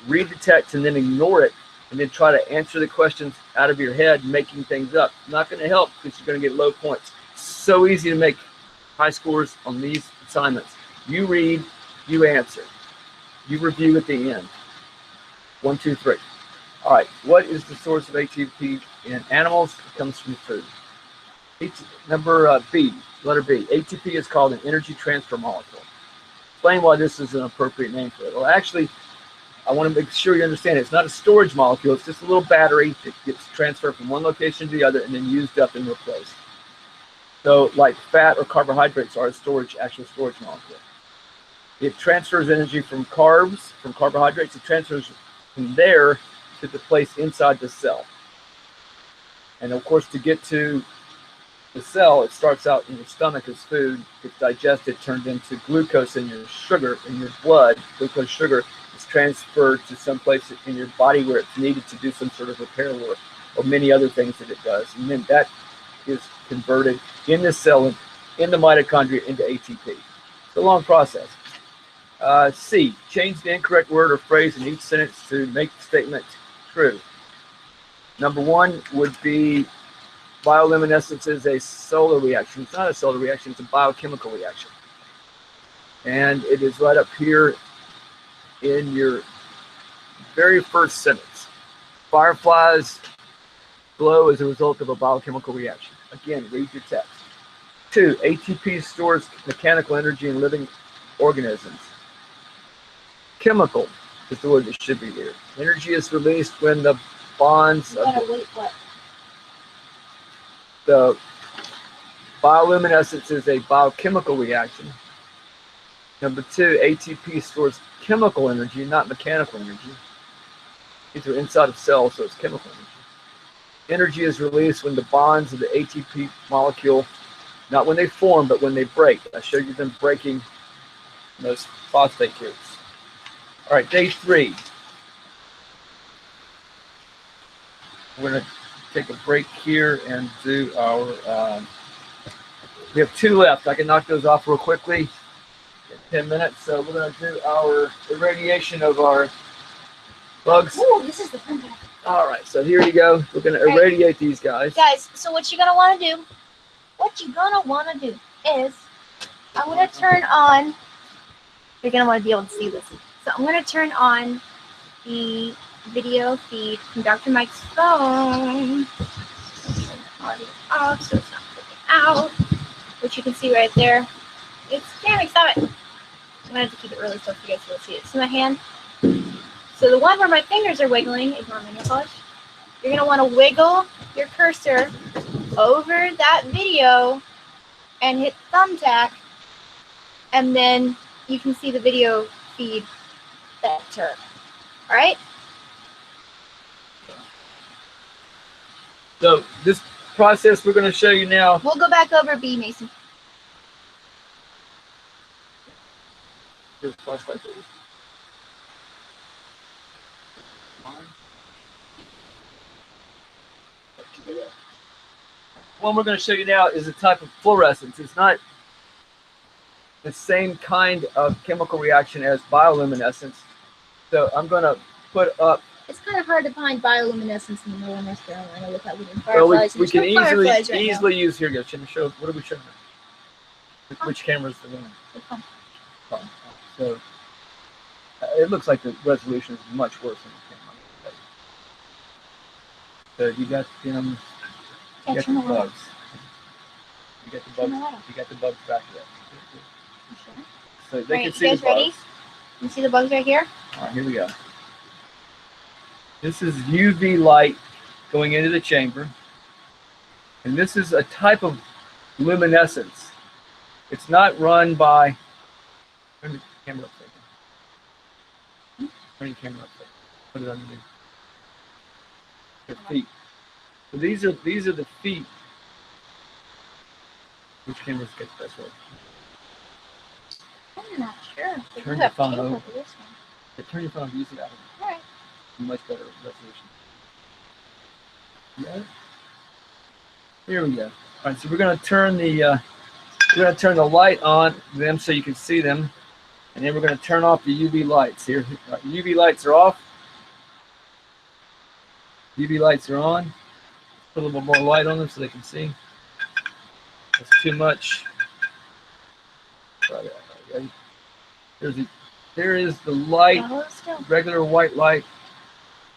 Speaker 1: read the text and then ignore it and then try to answer the questions out of your head, making things up. Not going to help because you're going to get low points. So easy to make high scores on these assignments. You read, you answer. You review at the end. 1, 2, 3. All right, what is the source of ATP in animals? It comes from food. Number B, letter B. ATP is called an energy transfer molecule. Explain why this is an appropriate name for it. Well, actually, I want to make sure you understand it. It's not a storage molecule. It's just a little battery that gets transferred from one location to the other and then used up and replaced. So, like fat or carbohydrates are a actual storage molecule. It transfers energy from carbs, from carbohydrates. It transfers from there to the place inside the cell. And of course, to get to the cell, it starts out in your stomach as food, gets digested, turned into glucose in your sugar, in your blood. Glucose sugar is transferred to some place in your body where it's needed to do some sort of repair work or many other things that it does. And then that is converted in the cell, in the mitochondria, into ATP. It's a long process. C, change the incorrect word or phrase in each sentence to make the statement true. Number 1 would be bioluminescence is a solar reaction. It's not a solar reaction, it's a biochemical reaction. And it is right up here in your very first sentence. Fireflies glow as a result of a biochemical reaction. Again, read your text. 2, ATP stores mechanical energy in living organisms. Chemical is the word that should be here. Energy is released when the bonds of the bioluminescence is a biochemical reaction. Number 2, ATP stores chemical energy, not mechanical energy. These are inside of cells, so it's chemical energy. Energy is released when the bonds of the ATP molecule, not when they form, but when they break. I showed you them breaking those phosphate groups. All right, day 3. We're going to take a break here and do our, we have 2 left. I can knock those off real quickly in 10 minutes. So we're going to do our irradiation of our bugs.
Speaker 2: Oh, this is the fun part.
Speaker 1: All right, so here you go. We're going to irradiate these guys.
Speaker 4: Guys, so what you're going to want to do is I'm going to turn on You're going to want to be able to see this. So I'm going to turn on the video feed from Dr. Mike's phone. Turn the audio off so it's not clicking out, which you can see right there. It's damn exciting. I'm going to have to keep it really still for you guys to see it. So my hand. So the one where my fingers are wiggling, ignore my nail polish, you're going to want to wiggle your cursor over that video and hit thumbtack, and then you can see the video feed that turn. All right?
Speaker 1: So this process we're going to show you now.
Speaker 4: We'll go back over B, Mason.
Speaker 1: Here's the flashlight, please. One we're going to show you now is a type of fluorescence. It's not the same kind of chemical reaction as bioluminescence. So I'm going to put up.
Speaker 4: It's kind of hard to find bioluminescence in the middle of North Carolina without looking
Speaker 1: Well,
Speaker 4: fireflies.
Speaker 1: we can
Speaker 4: Fireflies
Speaker 1: easily use here. Go, show. What are we showing? Which camera is the one? So it looks like the resolution is much worse than the camera. So you got them. You got the bugs. You got the bugs. You got the bugs back there. So they can see
Speaker 4: you guys
Speaker 1: the bugs.
Speaker 4: ready? You see the bugs right here?
Speaker 1: All right, here we go. This is UV light going into the chamber, and this is a type of luminescence. It's not run by. Turn the camera up there. Turn your camera up there. Put it underneath. Their feet. So these are the feet. Which cameras get the best one?
Speaker 4: I'm not sure.
Speaker 1: Turn your phone over. Turn your phone. Use it out.
Speaker 4: All right.
Speaker 1: Much better resolution. Yeah. Here we go. All right. So we're going to turn the light on them so you can see them, and then we're going to turn off the UV lights here. UV lights are off. UV lights are on. Put a little bit more light on them so they can see. That's too much. There is the light, regular white light,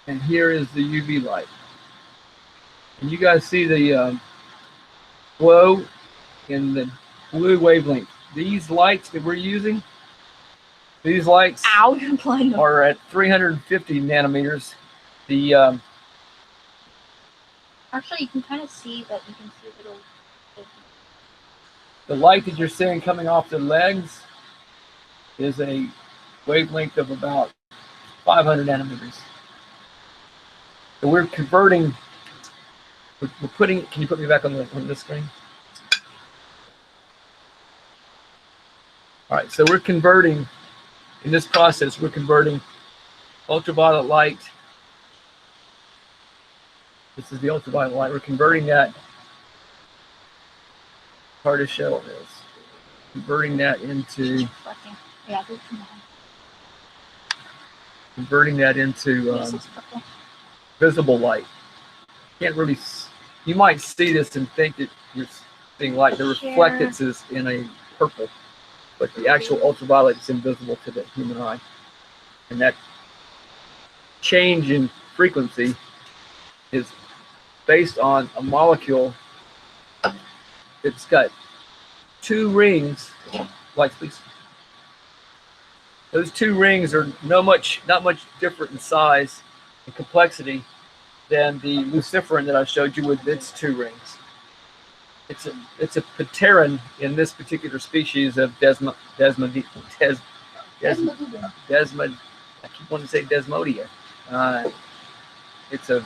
Speaker 1: and here is the UV light. And you guys see the glow in the blue wavelength. These lights that we're using, these lights are at 350 nanometers. The
Speaker 4: actually, you can kind of see that. You can see little.
Speaker 1: The light that you're seeing coming off the legs is a wavelength of about 500 nanometers. So we're converting. We're putting. Can you put me back on the screen? All right. So we're converting. In this process, we're converting ultraviolet light. This is the ultraviolet light. We're converting that. Hard to show this. Converting that into. Converting that into visible light. Can't really. You might see this and think that you're seeing light. The reflectance is in a purple, but the actual ultraviolet is invisible to the human eye, and that change in frequency is based on a molecule. It's got two rings. Lights, please. Those two rings are not much different in size and complexity than the Luciferin that I showed you with its two rings. It's a paterin in this particular species of Desmod. I keep wanting to say Desmodia. It's a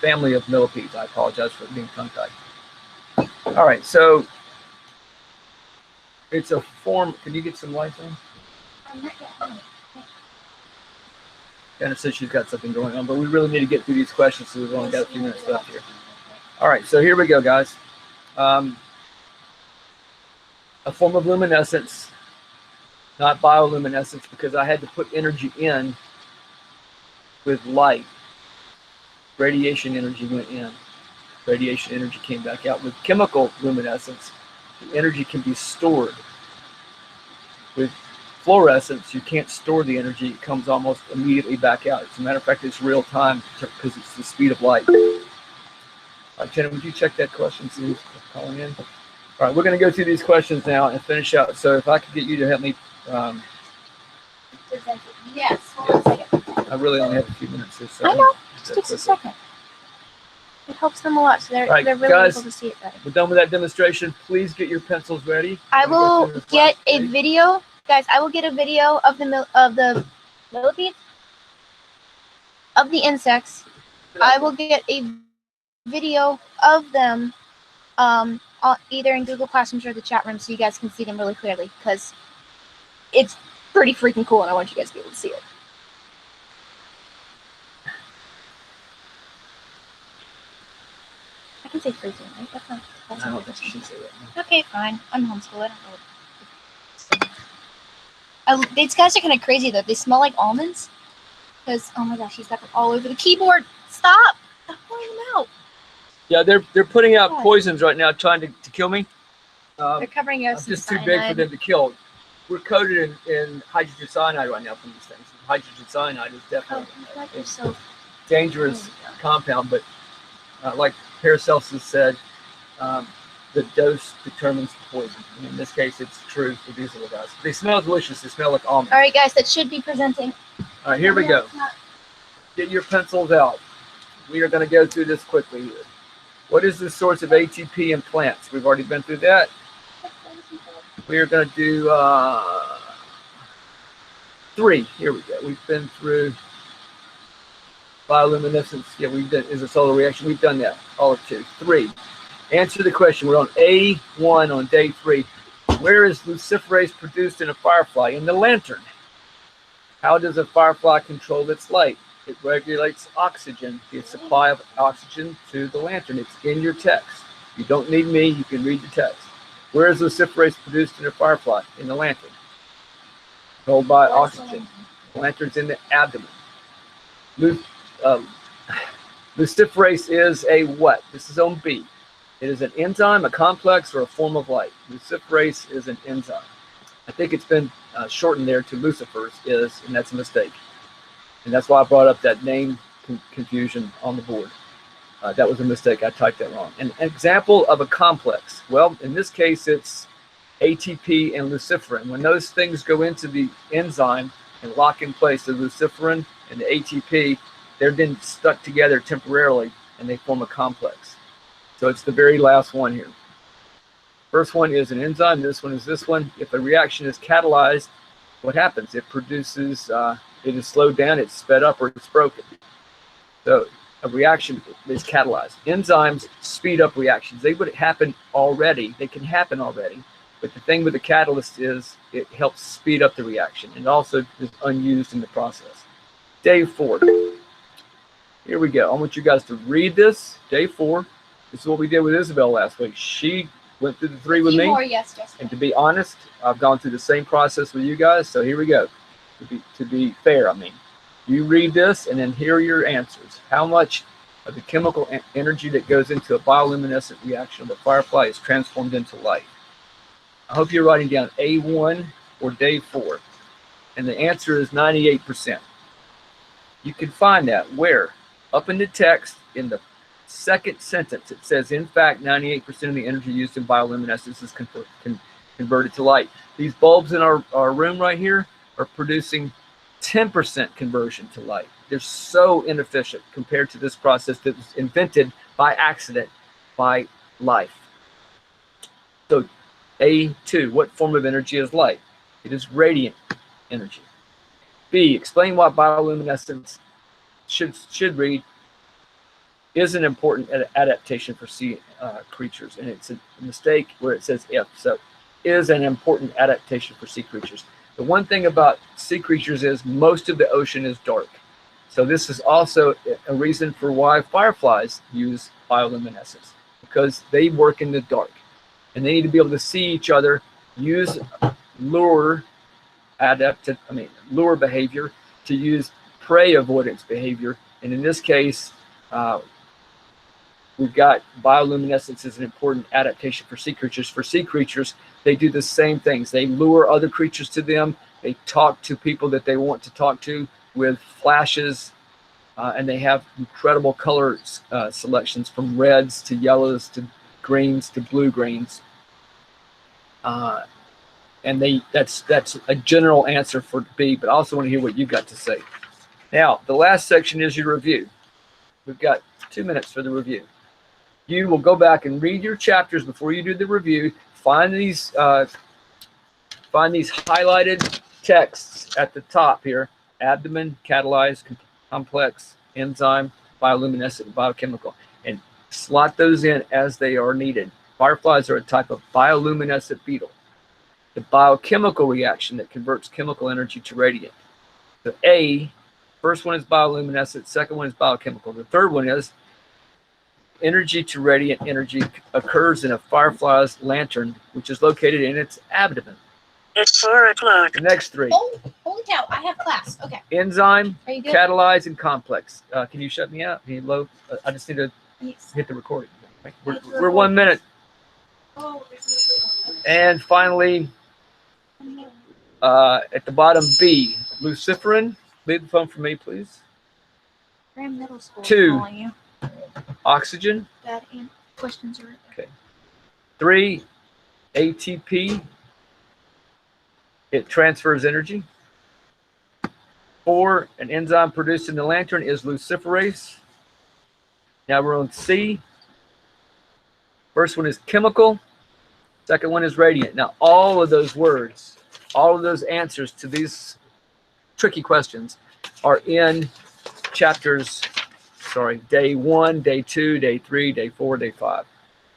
Speaker 1: family of millipedes. I apologize for being tongue-tied. All right, so it's a form. Can you get some lights on? Jenna says she's got something going on, but we really need to get through these questions, so we've only got a few minutes left here. All right, so here we go, guys. A form of luminescence, not bioluminescence, because I had to put energy in with light. Radiation energy went in. Radiation energy came back out. With chemical luminescence, the energy can be stored. With fluorescence, you can't store the energy. It comes almost immediately back out. As a matter of fact, it's real time because it's the speed of light. All right, Jenna, would you check that question, see who's calling in? All right, we're going to go through these questions now and finish out. So if I could get you to help me.
Speaker 2: Yes. Hold on a second.
Speaker 1: I really only have a few minutes here. So
Speaker 4: I know. Just takes a second. It helps them a lot, so they're,
Speaker 1: right,
Speaker 4: they're really
Speaker 1: guys,
Speaker 4: able to see it better.
Speaker 1: we're done with that demonstration. Please get your pencils ready.
Speaker 4: I will
Speaker 1: Go through this
Speaker 4: get
Speaker 1: last
Speaker 4: a
Speaker 1: page.
Speaker 4: video, guys. I will get a video of the millipedes, of the insects. I will get a video of them, either in Google Classrooms or the chat room, so you guys can see them really clearly, because it's pretty freaking cool, and I want you guys to be able to see it. I can say freezing, right? That's not. That's
Speaker 1: I
Speaker 4: not
Speaker 1: don't think you should say that.
Speaker 4: Okay, fine. I'm homeschooled. I don't know. These guys are kind of crazy though. They smell like almonds. Because oh my gosh, he's got them all over the keyboard. Stop! Stop pulling them out.
Speaker 1: Yeah, they're putting out
Speaker 4: Yeah.
Speaker 1: poisons right now, trying to kill me.
Speaker 4: They're covering
Speaker 1: I'm
Speaker 4: us.
Speaker 1: just too big for them to kill. We're coated in hydrogen cyanide right now from these things. Hydrogen cyanide is
Speaker 4: Oh,
Speaker 1: definitely
Speaker 4: you like
Speaker 1: a
Speaker 4: yourself.
Speaker 1: dangerous
Speaker 4: Oh, yeah.
Speaker 1: compound, but like Paracelsus said, the dose determines the poison. And in this case, it's true for these little guys. They smell delicious. They smell like almonds.
Speaker 4: All right, guys, that should be presenting.
Speaker 1: All right, here we go. Get your pencils out. We are going to go through this quickly here. What is the source of ATP in plants? We've already been through that. We are going to do 3. Here we go. We've been through bioluminescence. Yeah, we've done is a solar reaction. We've done that. All of 2. 3. Answer the question. We're on A1 on day 3. Where is luciferase produced in a firefly? In the lantern. How does a firefly control its light? It regulates oxygen, the supply of oxygen to the lantern. It's in your text. You don't need me. You can read the text. Where is luciferase produced in a firefly? In the lantern. Controlled by oxygen. The lantern's in the abdomen. Luciferase is a what? This is on B. It is an enzyme, a complex, or a form of light. Luciferase is an enzyme. I think it's been shortened there to lucifers, and that's a mistake. And that's why I brought up that name confusion on the board. That was a mistake. I typed that wrong. An example of a complex. Well, in this case, it's ATP and luciferin. When those things go into the enzyme and lock in place, the luciferin and the ATP, they're then stuck together temporarily, and they form a complex. So it's the very last one here. First one is an enzyme. This one is this one. If a reaction is catalyzed, what happens? It produces, it is slowed down, it's sped up, or it's broken. So a reaction is catalyzed. Enzymes speed up reactions. They would happen already. They can happen already. But the thing with the catalyst is it helps speed up the reaction. And also is unused in the process. Day 4. Here we go. I want you guys to read this. Day 4. This is what we did with Isabel last week. She went through the 3 with me.
Speaker 2: Yes, Jessica.
Speaker 1: And to be honest, I've gone through the same process with you guys. So here we go. To be fair, I mean, you read this and then here are your answers. How much of the chemical energy that goes into a bioluminescent reaction of a firefly is transformed into light? I hope you're writing down A1 or day 4. And the answer is 98%. You can find that where? Up in the text, in the second sentence, it says, in fact, 98% of the energy used in bioluminescence is converted to light. These bulbs in our room right here are producing 10% conversion to light. They're so inefficient compared to this process that was invented by accident by life. So A2, what form of energy is light? It is radiant energy. B, explain why bioluminescence should read is an important adaptation for sea creatures. And it's a mistake where it says if. So is an important adaptation for sea creatures. The one thing about sea creatures is most of the ocean is dark. So this is also a reason for why fireflies use bioluminescence, because they work in the dark. And they need to be able to see each other, use lure behavior to use prey avoidance behavior. And in this case, we've got bioluminescence as an important adaptation for sea creatures. For sea creatures, they do the same things. They lure other creatures to them. They talk to people that they want to talk to with flashes, and they have incredible color selections from reds to yellows to greens to blue greens. And that's a general answer for B, but I also want to hear what you got to say. Now, the last section is your review. We've got 2 minutes for the review. You will go back and read your chapters before you do the review. Find these highlighted texts at the top here: abdomen, catalyzed, complex, enzyme, bioluminescent, biochemical, and slot those in as they are needed. Fireflies are a type of bioluminescent beetle. The biochemical reaction that converts chemical energy to radiant. The A, first one is bioluminescent, second one is biochemical. The third one is energy to radiant energy occurs in a firefly's lantern, which is located in its abdomen.
Speaker 5: It's 4 o'clock.
Speaker 1: The next three:
Speaker 2: Holy cow, I have class. Okay.
Speaker 1: enzyme,
Speaker 4: Are you good?
Speaker 1: catalyzed, and complex. Can you shut me out? Can you load? I just need to
Speaker 2: Yes.
Speaker 1: hit the recording. We're 1 minute. And finally, at the bottom, B, luciferin. Leave the phone for me, please.
Speaker 4: Graham Middle School.
Speaker 1: 2,
Speaker 2: Calling you.
Speaker 1: oxygen.
Speaker 4: That and questions are right there.
Speaker 1: 3, ATP. It transfers energy. 4, an enzyme produced in the lantern is luciferase. Now we're on C. First one is chemical. Second one is radiant. Now all of those words, all of those answers to these tricky questions are in chapters, day 1, day 2, day 3, day 4, day 5.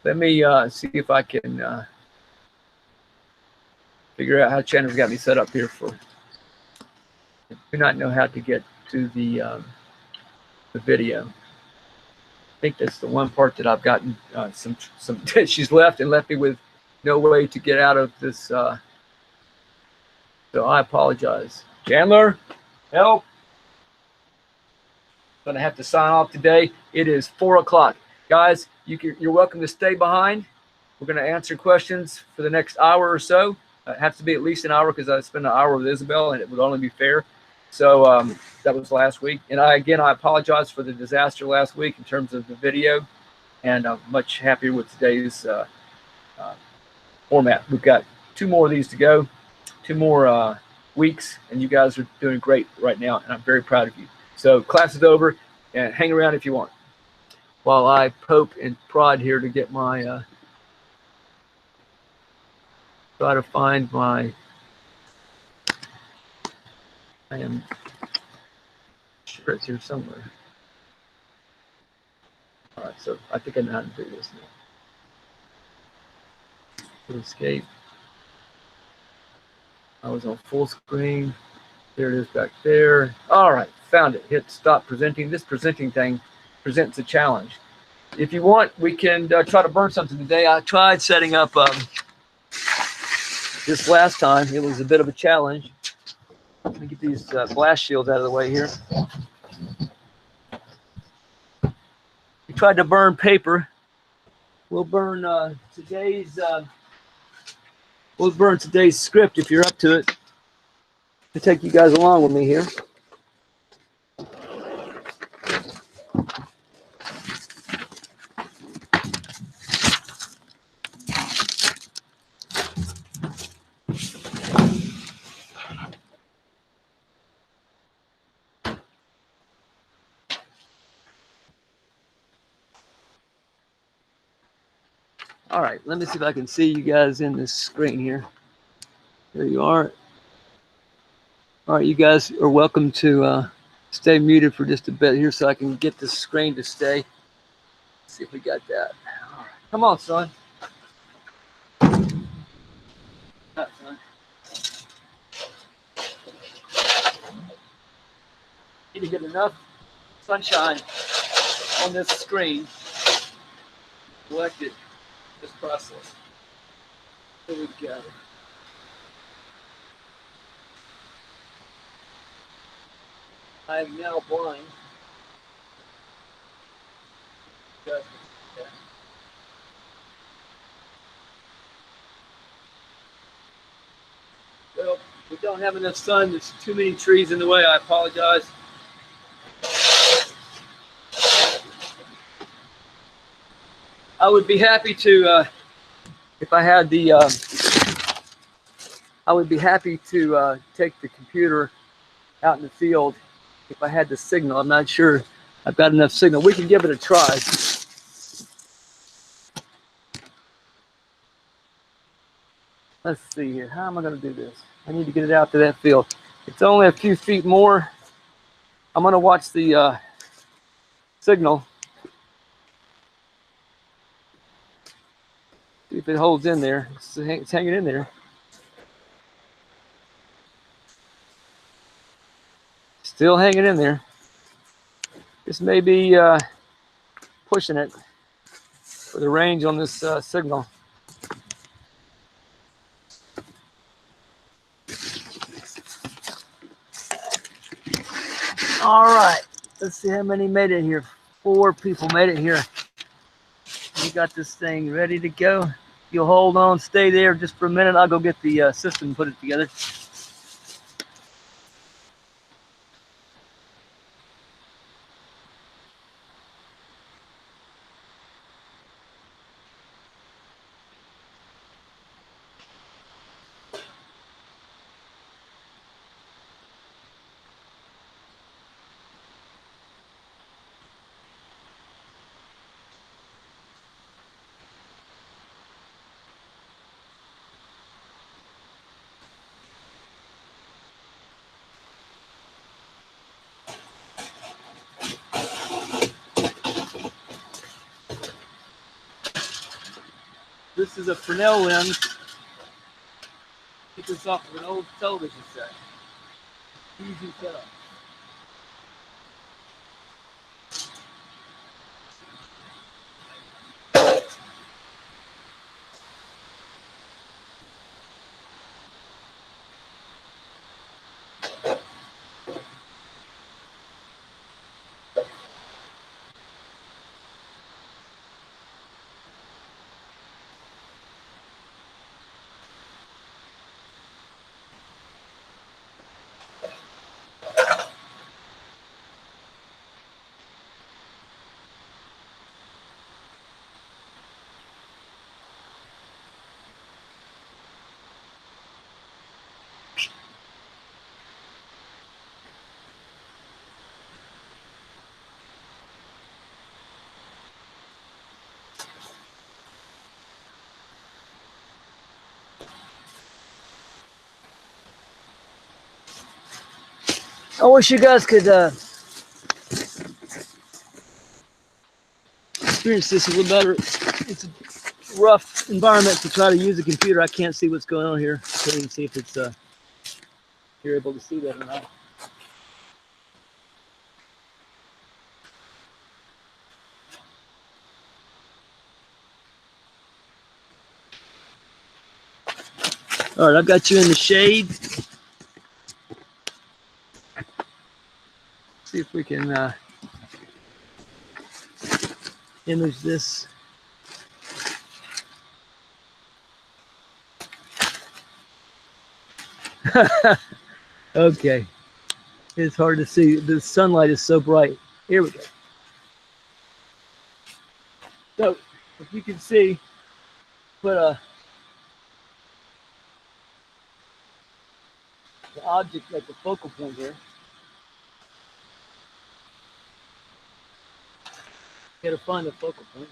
Speaker 1: Let me see if I can figure out how Chandler's got me set up here for. I do not know how to get to the video. I think that's the one part that I've gotten some she's left me with no way to get out of this. So I apologize. Chandler, help. Gonna have to sign off today. It is 4 o'clock. Guys, you're welcome to stay behind. We're gonna answer questions for the next hour or so. It has to be at least an hour because I spent an hour with Isabel and it would only be fair. So that was last week. And I apologize for the disaster last week in terms of the video, and I'm much happier with today's format. We've got 2 more of these to go, 2 more weeks, and you guys are doing great right now, and I'm very proud of you. So class is over, and hang around if you want while I poke and prod here to get my try to find my. I am sure it's here somewhere. All right, so I think I know how to do this now. Escape. I was on full screen. There it is back there. All right, found it. Hit stop presenting. This presenting thing presents a challenge. If you want, we can try to burn something today. I tried setting up this last time. It was a bit of a challenge. Let me get these blast shields out of the way here. We tried to burn paper. We'll burn today's script if you're up to it. To take you guys along with me here. All right, let me see if I can see you guys in this screen here. There you are. All right, you guys are welcome to stay muted for just a bit here so I can get the screen to stay. Let's see if we got that. All right. Come on, son. Not, son. Need to get enough sunshine on this screen. Collect it. This process. Here we go. I am now blind. Well, we don't have enough sun. There's too many trees in the way. I apologize. I would be happy to, if I had the, I would be happy to take the computer out in the field if I had the signal. I'm not sure I've got enough signal. We can give it a try. Let's see here. How am I going to do this? I need to get it out to that field. It's only a few feet more. I'm going to watch the signal. See if it holds in there. It's hanging in there. Still hanging in there. This may be pushing it for the range on this signal. All right, let's see how many made it here. 4 people made it here. We got this thing ready to go. You'll hold on, stay there just for a minute. I'll go get the system and put it together. This is a Fresnel lens. Get this off of an old television set. Easy setup. I wish you guys could experience this a little better. It's a rough environment to try to use a computer. I can't see what's going on here. Can't even see if it's you're able to see that or not. All right, I've got you in the shade. See if we can image this. Okay, it's hard to see. The sunlight is so bright. Here we go. So, if you can see, put the object at the focal point here. Got to find the focal point.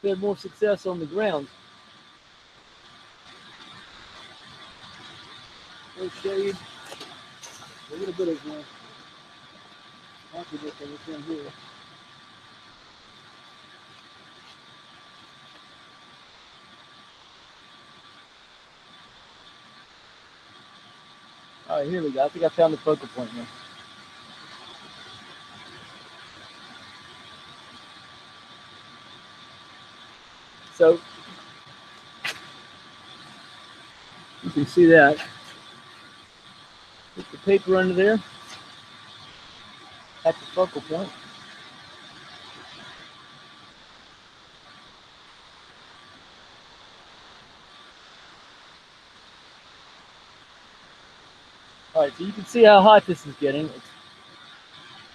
Speaker 1: We had more success on the ground. No shade. A little bit of opposite of this one here. All right, here we go. I think I found the focal point now. So can see that. Put the paper under there at the focal point. All right, so you can see how hot this is getting. It's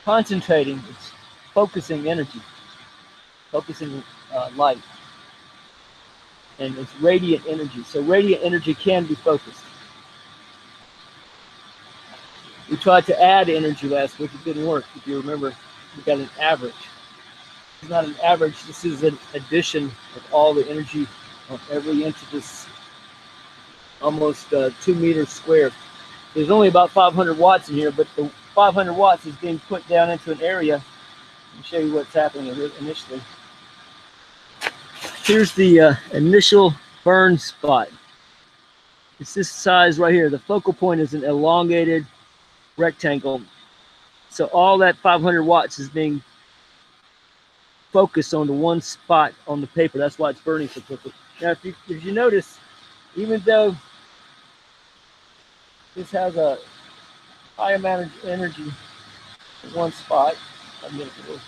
Speaker 1: concentrating, it's focusing energy, focusing light. And it's radiant energy. So radiant energy can be focused. We tried to add energy last week. It didn't work. If you remember, we got an average. It's not an average. This is an addition of all the energy on every inch of this almost 2 meters square. There's only about 500 watts in here, but the 500 watts is being put down into an area. Let me show you what's happening initially. Here's the initial burn spot. It's this size right here. The focal point is an elongated rectangle. So all that 500 watts is being focused on the one spot on the paper. That's why it's burning so quickly. Now, if you notice, even though this has a high amount of energy in one spot, I'm going to go now.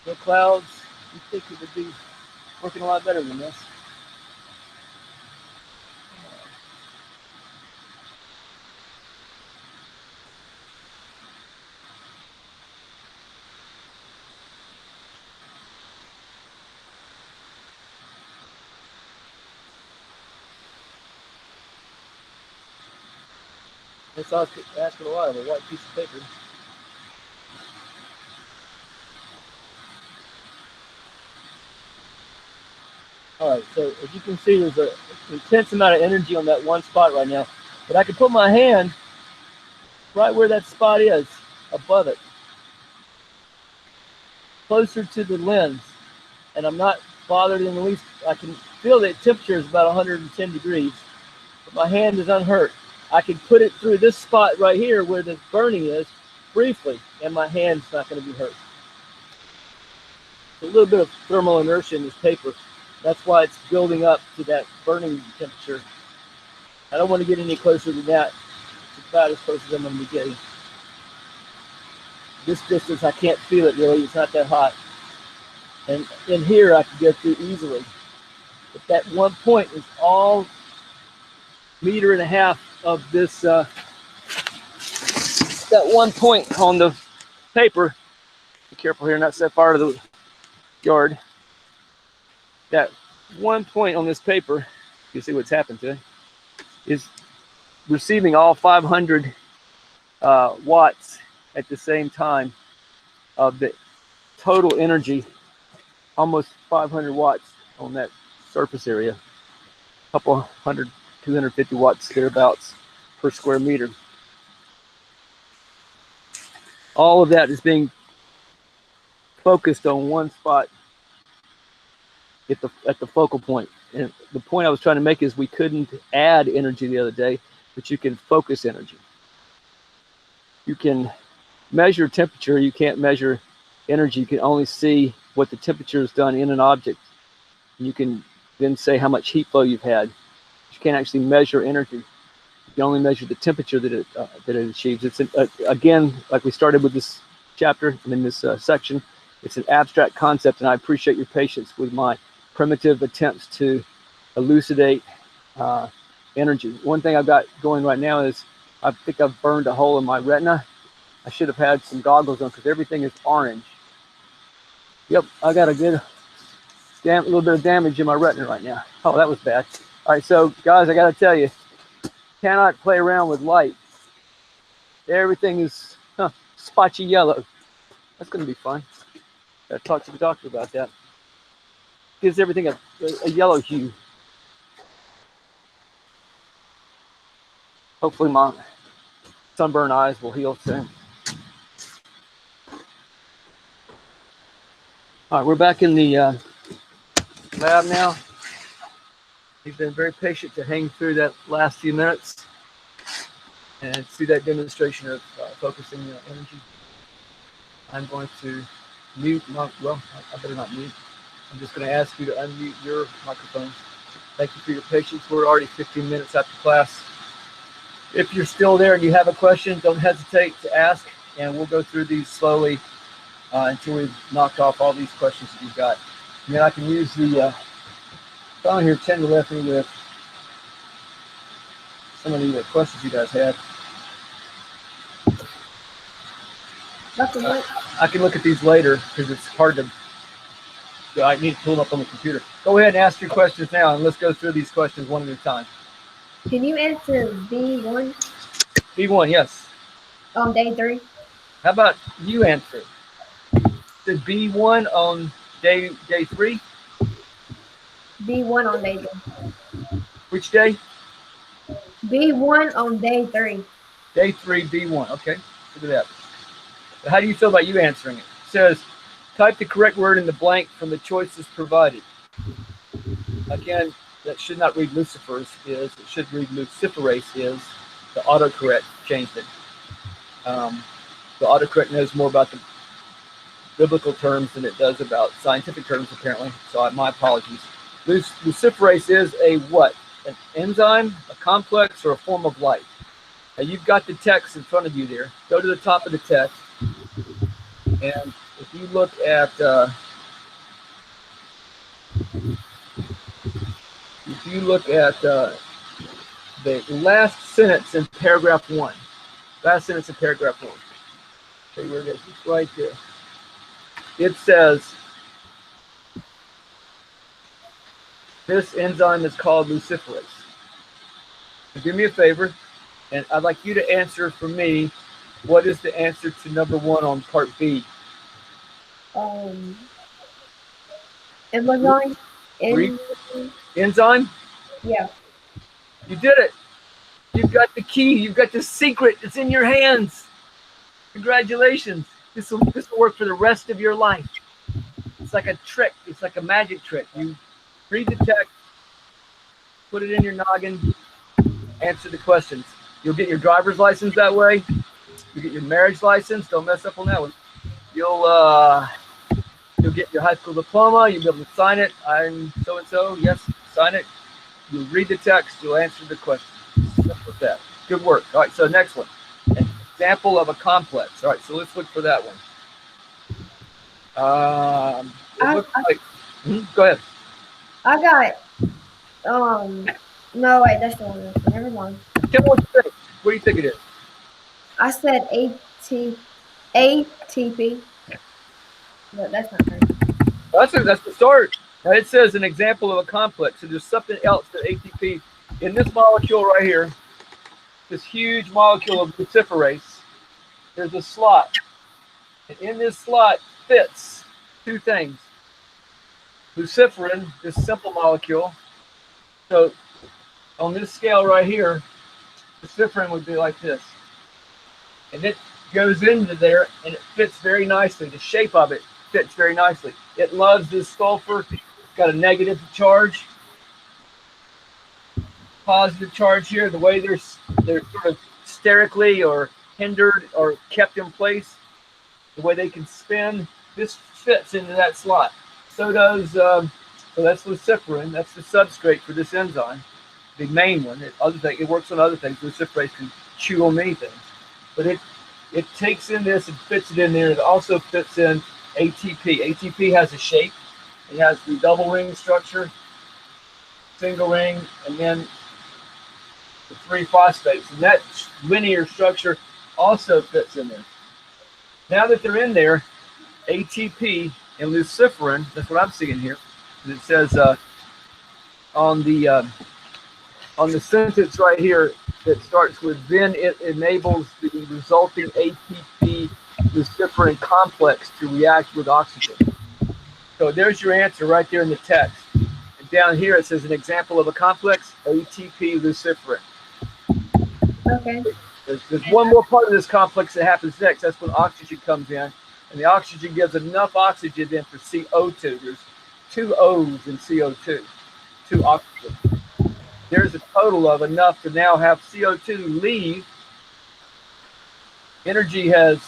Speaker 1: No clouds. You think it would be working a lot better than this. That's all asking a lot of a white piece of paper. All right, so as you can see, there's an intense amount of energy on that one spot right now. But I can put my hand right where that spot is, above it, closer to the lens, and I'm not bothered in the least. I can feel that temperature is about 110 degrees, but my hand is unhurt. I can put it through this spot right here where the burning is briefly, and my hand's not going to be hurt. A little bit of thermal inertia in this paper. That's why it's building up to that burning temperature. I don't want to get any closer than that. It's about as close as I'm going to be getting. This distance, I can't feel it really. It's not that hot. And in here, I can go through easily. But that one point is all 1.5 meters of this, that one point on the paper. Be careful here, not so far to the yard. That one point on this paper, you see what's happened to it, is receiving all 500 watts at the same time of the total energy, almost 500 watts on that surface area, a couple 100, 250 watts thereabouts per square meter. All of that is being focused on one spot at the focal point. And the point I was trying to make is we couldn't add energy the other day, but you can focus energy. You can measure temperature, you can't measure energy. You can only see what the temperature has done in an object. You can then say how much heat flow you've had. You can't actually measure energy. You can only measure the temperature that it achieves. It's again, like we started with this chapter and in this section, it's an abstract concept, and I appreciate your patience with my primitive attempts to elucidate energy. One thing I've got going right now is I think I've burned a hole in my retina. I should have had some goggles on because everything is orange. Yep, I got a good little bit of damage in my retina right now. Oh, that was bad. All right, so guys, I got to tell you, cannot play around with light. Everything is spotchy yellow. That's going to be fun. Got to talk to the doctor about that. Gives everything a yellow hue. Hopefully my sunburned eyes will heal soon. All right, we're back in the lab now. You've been very patient to hang through that last few minutes and see that demonstration of focusing energy. I'm going to mute my, well, I better not mute. I'm just going to ask you to unmute your microphones. Thank you for your patience. We're already 15 minutes after class. If you're still there and you have a question, don't hesitate to ask, and we'll go through these slowly until we've knocked off all these questions that you've got. And then I can use the phone here, Chen left me with some of the questions you guys had. I can look at these later because it's hard to, I need to pull them up on the computer. Go ahead and ask your questions now, and let's go through these questions one at a time.
Speaker 3: Can you answer B1
Speaker 1: B1, yes.
Speaker 3: on day 3?
Speaker 1: How about you answer? The B1 on day 3?
Speaker 3: B1 on day 3.
Speaker 1: Which day?
Speaker 3: B1 on day 3.
Speaker 1: Day 3, B1. Okay, look at that. How do you feel about you answering it? It says, type the correct word in the blank from the choices provided. Again, that should not read Lucifer's is. It should read Luciferase is. The autocorrect changed it. The autocorrect knows more about the biblical terms than it does about scientific terms, apparently. So my apologies. Luciferase is a what? An enzyme, a complex, or a form of life? Now you've got the text in front of you there. Go to the top of the text. And if you look at the last sentence in paragraph 1. Last sentence in paragraph 1. Show you where it is. It's right there. It says, this enzyme is called luciferase. So do me a favor, and I'd like you to answer for me, what is the answer to number 1 on part B?
Speaker 3: Enzyme?
Speaker 1: Enzyme?
Speaker 3: Yeah.
Speaker 1: You did it. You've got the key. You've got the secret. It's in your hands. Congratulations. This will work for the rest of your life. It's like a trick. It's like a magic trick. You read the text, put it in your noggin, answer the questions. You'll get your driver's license that way. You get your marriage license. Don't mess up on that one. You'll get your high school diploma. You'll be able to sign it. I'm so-and-so. Yes, sign it. You'll read the text. You'll answer the questions. Simple as that. Good work. All right, so next one. An example of a complex. All right, so let's look for that one. Go ahead.
Speaker 3: I got, no, wait, that's the one. Never mind.
Speaker 1: Tell me what you think. What do you think it is?
Speaker 3: I said ATP. No, that's not right.
Speaker 1: That's the start. Now it says an example of a complex. So there's something else that ATP in this molecule right here, this huge molecule of luciferase. There's a slot, and in this slot fits 2 things. Luciferin, this simple molecule. So on this scale right here, luciferin would be like this, and it goes into there, and it fits very nicely. The shape of it fits very nicely. It loves this sulfur. It's got a negative charge, positive charge here. The way they're sort of sterically or hindered or kept in place, the way they can spin, this fits into that slot. So does so that's luciferin. That's the substrate for this enzyme, the main one. It works on other things. Luciferase can chew on many things, but it takes in this and fits it in there. It also fits in ATP. ATP has a shape. It has the double ring structure, single ring, and then the 3 phosphates. And that linear structure also fits in there. Now that they're in there, ATP and luciferin, that's what I'm seeing here. And it says on the sentence right here that starts with, then it enables the resulting ATP luciferin complex to react with oxygen. So there's your answer right there in the text. And down here it says an example of a complex, ATP luciferin.
Speaker 3: Okay.
Speaker 1: There's one more part of this complex that happens next. That's when oxygen comes in. And the oxygen gives enough oxygen then for CO2. There's 2 O's in CO2, 2 oxygen. There's a total of enough to now have CO2 leave. Energy has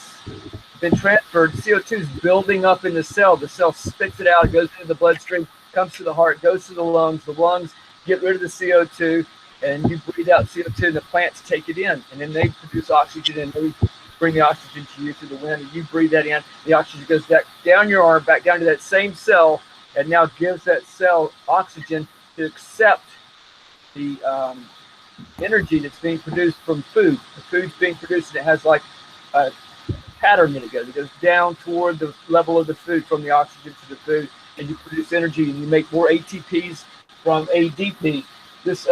Speaker 1: been transferred. CO2 is building up in the cell. The cell spits it out. It goes into the bloodstream, comes to the heart, goes to the lungs. The lungs get rid of the CO2, and you breathe out CO2, and the plants take it in. And then they produce oxygen, and they bring the oxygen to you through the wind, and you breathe that in. The oxygen goes back down your arm, back down to that same cell, and now gives that cell oxygen to accept the energy that's being produced from food. The food's being produced, and it has like a pattern that it goes. It goes down toward the level of the food from the oxygen to the food, and you produce energy, and you make more ATPs from ADP. This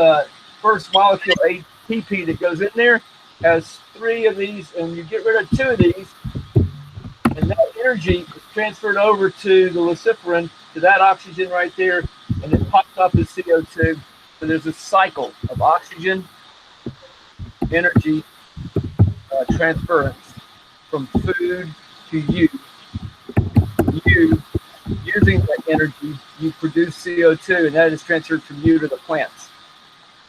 Speaker 1: first molecule, ATP, that goes in there has 3 of these, and you get rid of 2 of these, and that energy is transferred over to the luciferin, to that oxygen right there, and it pops up as CO2. So there's a cycle of oxygen, energy, transference from food to you. You, using that energy, you produce CO2, and that is transferred from you to the plants.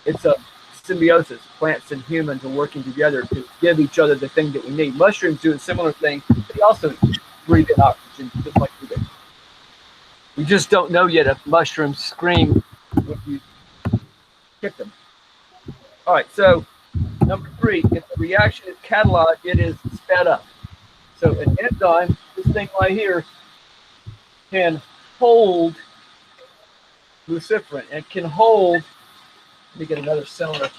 Speaker 1: It's a symbiosis. Plants and humans are working together to give each other the thing that we need. Mushrooms do a similar thing. They also breathe in oxygen, just like we do. We just don't know yet if mushrooms scream if you kick them. All right, so number 3, if the reaction is catalyzed, it is sped up. So an enzyme, this thing right here, can hold luciferin and can hold, let me get another cylinder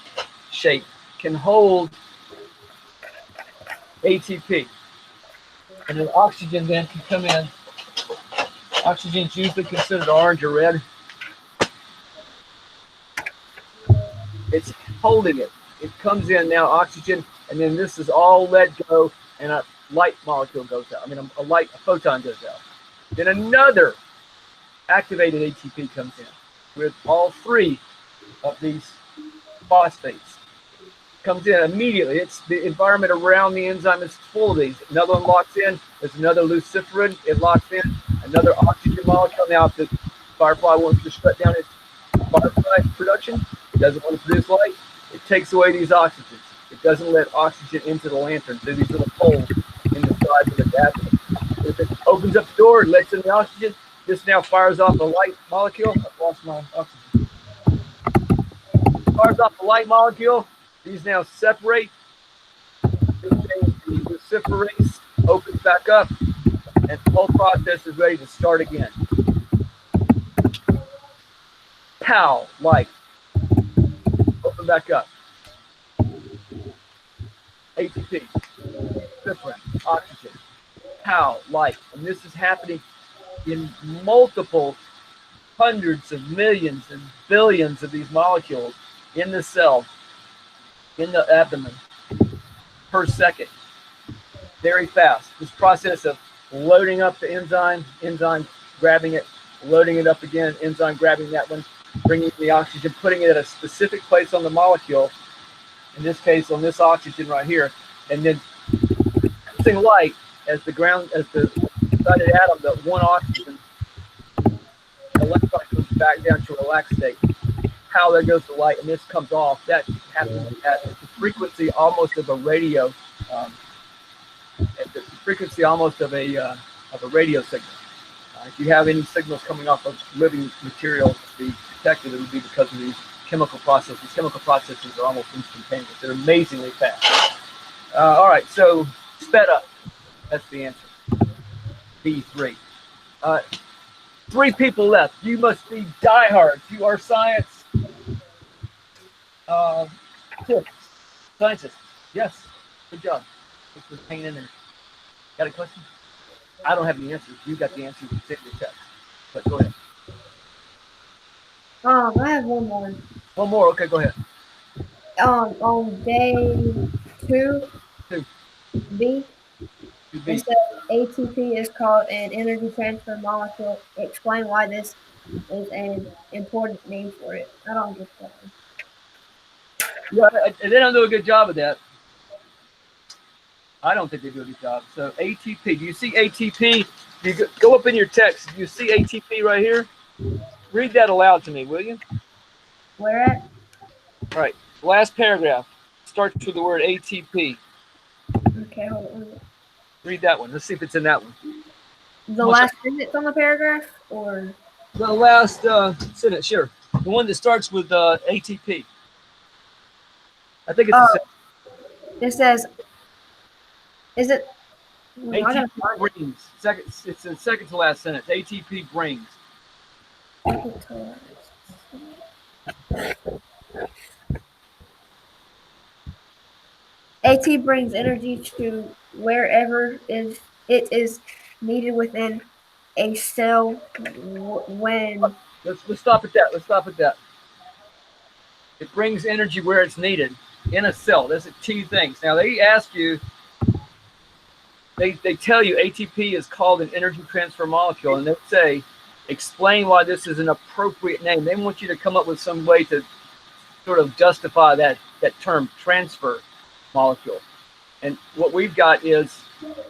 Speaker 1: shape, can hold ATP. And then oxygen then can come in. Oxygen is usually considered orange or red. It's holding it. It comes in now, oxygen, and then this is all let go, and a light molecule goes out. I mean, a photon goes out. Then another activated ATP comes in with all 3 of these phosphates. Comes in immediately. It's the environment around the enzyme is full of these. Another one locks in. There's another luciferin. It locks in. Another oxygen molecule. Now, if the Firefly wants to shut down its Firefly production, it doesn't want to produce light, it takes away these oxygens. It doesn't let oxygen into the lantern through these little holes in the side of the battery. If it opens up the door and lets in the oxygen, this now fires off a light molecule. I've lost my oxygen. Fires off the light molecule. These now separate. This means the luciferase opens back up, and the whole process is ready to start again. Pow, light. Open back up. ATP, luciferin, oxygen. Pow, light. And this is happening in multiple hundreds of millions and billions of these molecules in the cell, in the abdomen, per second. Very fast. This process of loading up the enzyme grabbing it, loading it up again, enzyme grabbing that one, bringing the oxygen, putting it at a specific place on the molecule, in this case on this oxygen right here, and then using light as the decided atom, the one oxygen, the electron comes back down to a relaxed state. How there goes the light, and this comes off. That happens at the frequency almost of a radio, at the frequency almost of a radio signal. If you have any signals coming off of living material to be detected, it would be because of these chemical processes. Chemical processes are almost instantaneous. They're amazingly fast. All right, so sped up. That's the answer. B3. 3 people left. You must be diehards. You are science. Scientists. Yes. Good job. Put this paint in there. Got a question? I don't have the answers. You got the answers. It's in your text. But go ahead.
Speaker 3: I have one more.
Speaker 1: One more. Okay, go ahead.
Speaker 3: On day 2, B, it says ATP is called an energy transfer molecule. Explain why this is an important name for it. I don't get that.
Speaker 1: Yeah, they don't do a good job of that. I don't think they do a good job. So ATP. Do you see ATP? You go up in your text. Do you see ATP right here? Read that aloud to me, will you?
Speaker 3: Where at?
Speaker 1: All right. Last paragraph starts with the word ATP.
Speaker 3: Okay, hold on.
Speaker 1: Read that one. Let's see if it's in that one.
Speaker 3: The last sentence on the paragraph, or
Speaker 1: The last sentence, sure. The one that starts with ATP. I think it's the
Speaker 3: it says, "Is it?" I gotta
Speaker 1: ATP
Speaker 3: find it.
Speaker 1: brings. Second, it's the second to last sentence. ATP brings.
Speaker 3: AT brings energy to wherever it is needed within a cell when
Speaker 1: Let's stop at that. Let's stop at that. It brings energy where it's needed in a cell. There's two things. Now they ask you. They tell you ATP is called an energy transfer molecule, and they say, explain why this is an appropriate name. They want you to come up with some way to sort of justify that term, transfer molecule. And what we've got is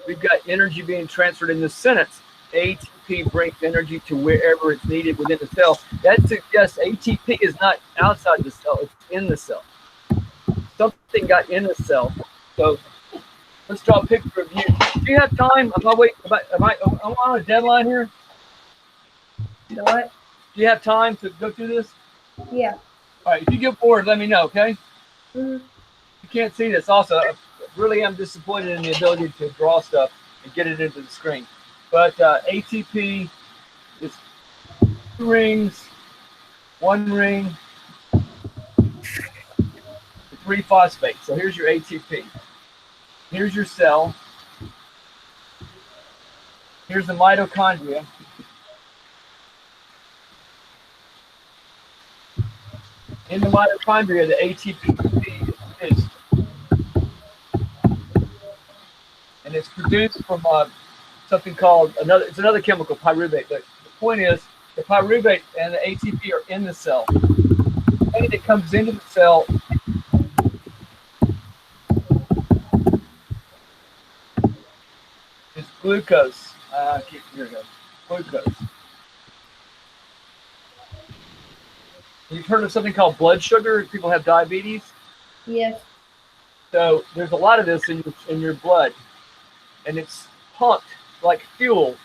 Speaker 1: we've got energy being transferred in this sentence. ATP brings energy to wherever it's needed within the cell. That suggests ATP is not outside the cell, it's in the cell. Something got in the cell. So let's draw a picture of you. Do you have time? Am I on a deadline here?
Speaker 3: what?
Speaker 1: Do you have time to go through this?
Speaker 3: Yeah.
Speaker 1: All right, if you get bored, let me know, okay?
Speaker 3: Mhm.
Speaker 1: You can't see this. Also, I really am disappointed in the ability to draw stuff and get it into the screen. But ATP is 2 rings, 1 ring, 3 phosphate. So here's your ATP. Here's your cell. Here's the mitochondria. In the mitochondria, the ATP is, and it's produced from something called it's another chemical, pyruvate. But the point is, the pyruvate and the ATP are in the cell. Anything that comes into the cell is glucose. Here we go. Glucose. You've heard of something called blood sugar? People have diabetes.
Speaker 3: Yes.
Speaker 1: So there's a lot of this in your blood, and it's pumped like fuel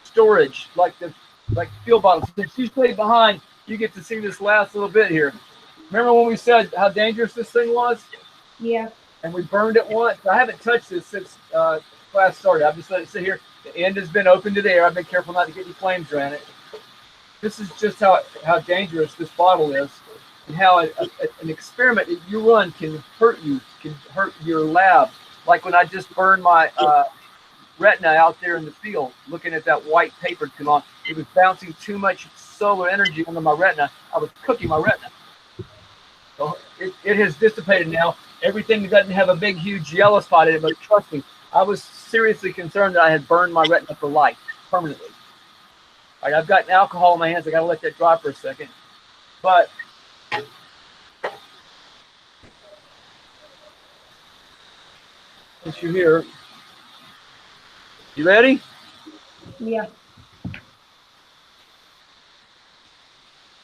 Speaker 1: storage, like fuel bottles. Since you stayed behind, you get to see this last little bit here. Remember when we said how dangerous this thing was?
Speaker 3: Yeah.
Speaker 1: And we burned it once. I haven't touched this since class started. I've just let it sit here. The end has been open to the air. I've been careful not to get any flames around it. This is just how dangerous this bottle is, and how an experiment that you run can hurt you, can hurt your lab. Like when I just burned my retina out there in the field, looking at that white paper come on. It was bouncing too much solar energy onto my retina. I was cooking my retina. So it has dissipated now. Everything doesn't have a big, huge yellow spot in it, but trust me, I was seriously concerned that I had burned my retina for life, permanently. All right, I've got alcohol in my hands. I got to let that dry for a second. But since you're here, you ready?
Speaker 3: Yeah.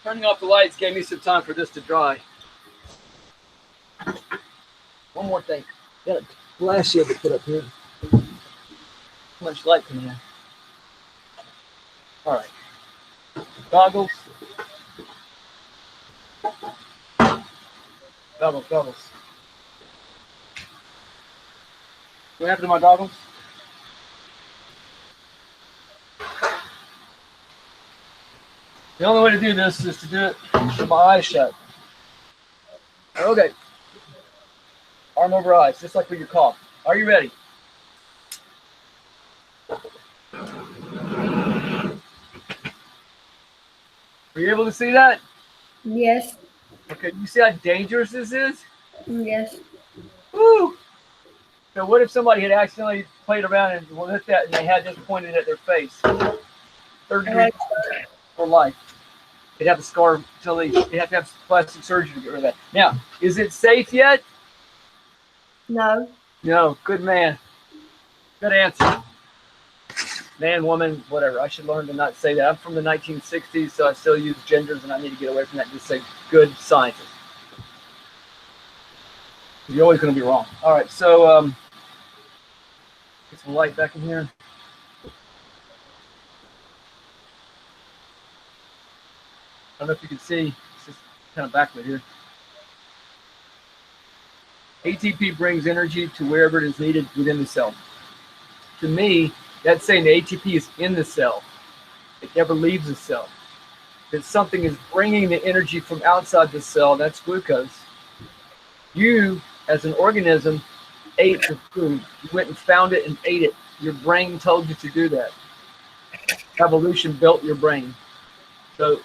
Speaker 1: Turning off the lights gave me some time for this to dry. One more thing. Got a glass shield to put up here. Too much light coming in. All right. Goggles. Goggles. What happened to my goggles? The only way to do this is to do it with my eyes shut. Okay. Arm over eyes, just like with your cough. Are you ready? Are you able to see that?
Speaker 3: Yes.
Speaker 1: Okay, you see how dangerous this is?
Speaker 3: Yes.
Speaker 1: Woo! So what if somebody had accidentally played around and lit that and they had this pointed at their face? 3rd degree for life. They'd have a scar until they'd have to have plastic surgery to get rid of that. Now, is it safe yet?
Speaker 3: No.
Speaker 1: No. Good man. Good answer. Man, woman, whatever. I should learn to not say that. I'm from the 1960s, so I still use genders, and I need to get away from that and just say good scientist. You're always going to be wrong. All right, so Get some light back in here. I don't know if you can see. It's just kind of backlit here. ATP brings energy to wherever it is needed within the cell. To me, that's saying the ATP is in the cell. It never leaves the cell. If something is bringing the energy from outside the cell, that's glucose. You, as an organism, ate the food. You went and found it and ate it. Your brain told you to do that. Evolution built your brain. So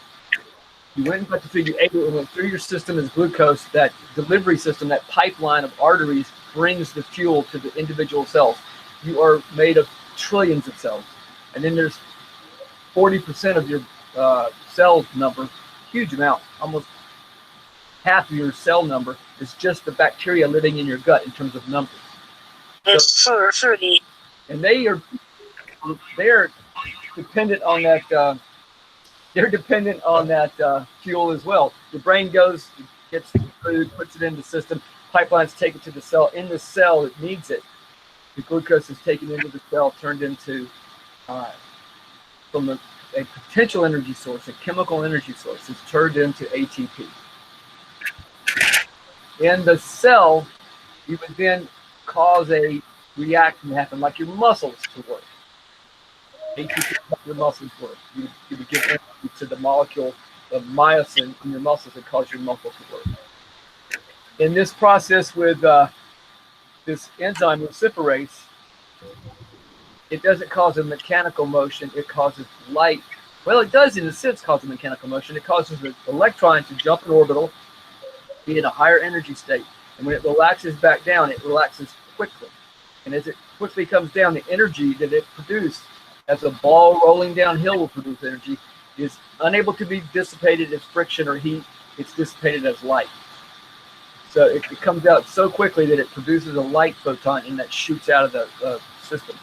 Speaker 1: you went and got the food, you ate it, and went through your system as glucose. That delivery system, that pipeline of arteries, brings the fuel to the individual cells. You are made of trillions of cells. And then there's 40% of your cell number, huge amount, almost half of your cell number is just the bacteria living in your gut in terms of numbers.
Speaker 5: It's 4:30.
Speaker 1: And they're dependent on that. They're dependent on that fuel as well. The brain goes, gets the food, puts it in the system. Pipelines take it to the cell. In the cell, it needs it. The glucose is taken into the cell, turned into from a potential energy source, a chemical energy source, is turned into ATP. In the cell, you would then cause a reaction to happen, like your muscles to work. ATP helps your muscles work. You would give energy to the molecule of myosin in your muscles that cause your muscles to work. In this process with this enzyme, luciferase, it doesn't cause a mechanical motion. It causes light. Well, it does in a sense cause a mechanical motion. It causes the electron to jump in orbital, be in a higher energy state. And when it relaxes back down, it relaxes quickly. And as it quickly comes down, the energy that it produced as a ball rolling downhill will produce energy is unable to be dissipated as friction or heat. It's dissipated as light. So it comes out so quickly that it produces a light photon and that shoots out of the system.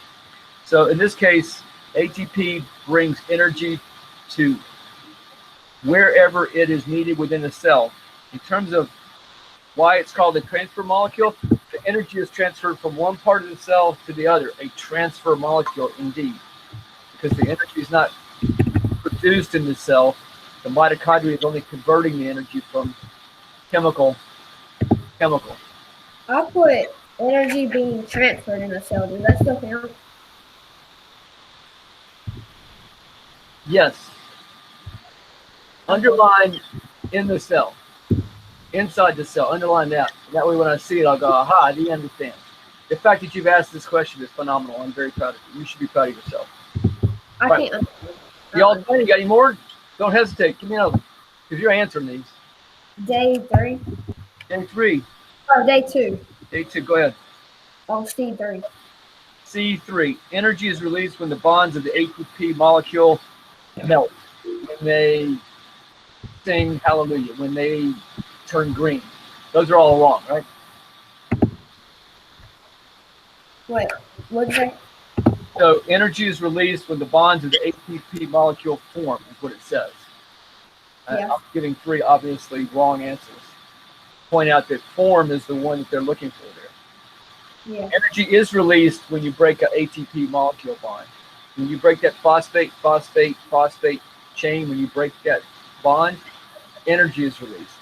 Speaker 1: So in this case, ATP brings energy to wherever it is needed within the cell. In terms of why it's called a transfer molecule, the energy is transferred from one part of the cell to the other, a transfer molecule indeed. Because the energy is not produced in the cell, the mitochondria is only converting the energy from chemical.
Speaker 3: I put energy being transferred in a cell. Does that still count?
Speaker 1: Yes. Underline in the cell. Inside the cell. Underline that. That way when I see it, I'll go, aha, I do understand. The fact that you've asked this question is phenomenal. I'm very proud of you. You should be proud of yourself.
Speaker 3: I
Speaker 1: Right.
Speaker 3: can't.
Speaker 1: Y'all done? You got any more? Don't hesitate. Give me another. Because you're answering these.
Speaker 3: Day 3.
Speaker 1: Day 3.
Speaker 3: Oh, day 2.
Speaker 1: Day 2. Go ahead.
Speaker 3: Oh, C3.
Speaker 1: C3. Energy is released when the bonds of the ATP molecule melt. When they sing hallelujah. When they turn green. Those are all wrong, right?
Speaker 3: Wait, what'd you say?
Speaker 1: So energy is released when the bonds of the ATP molecule form, is what it says.
Speaker 3: Yeah.
Speaker 1: I'm giving 3 obviously wrong answers. Point out that form is the one that they're looking for there.
Speaker 3: Yeah.
Speaker 1: Energy is released when you break an ATP molecule bond. When you break that phosphate chain, when you break that bond, energy is released.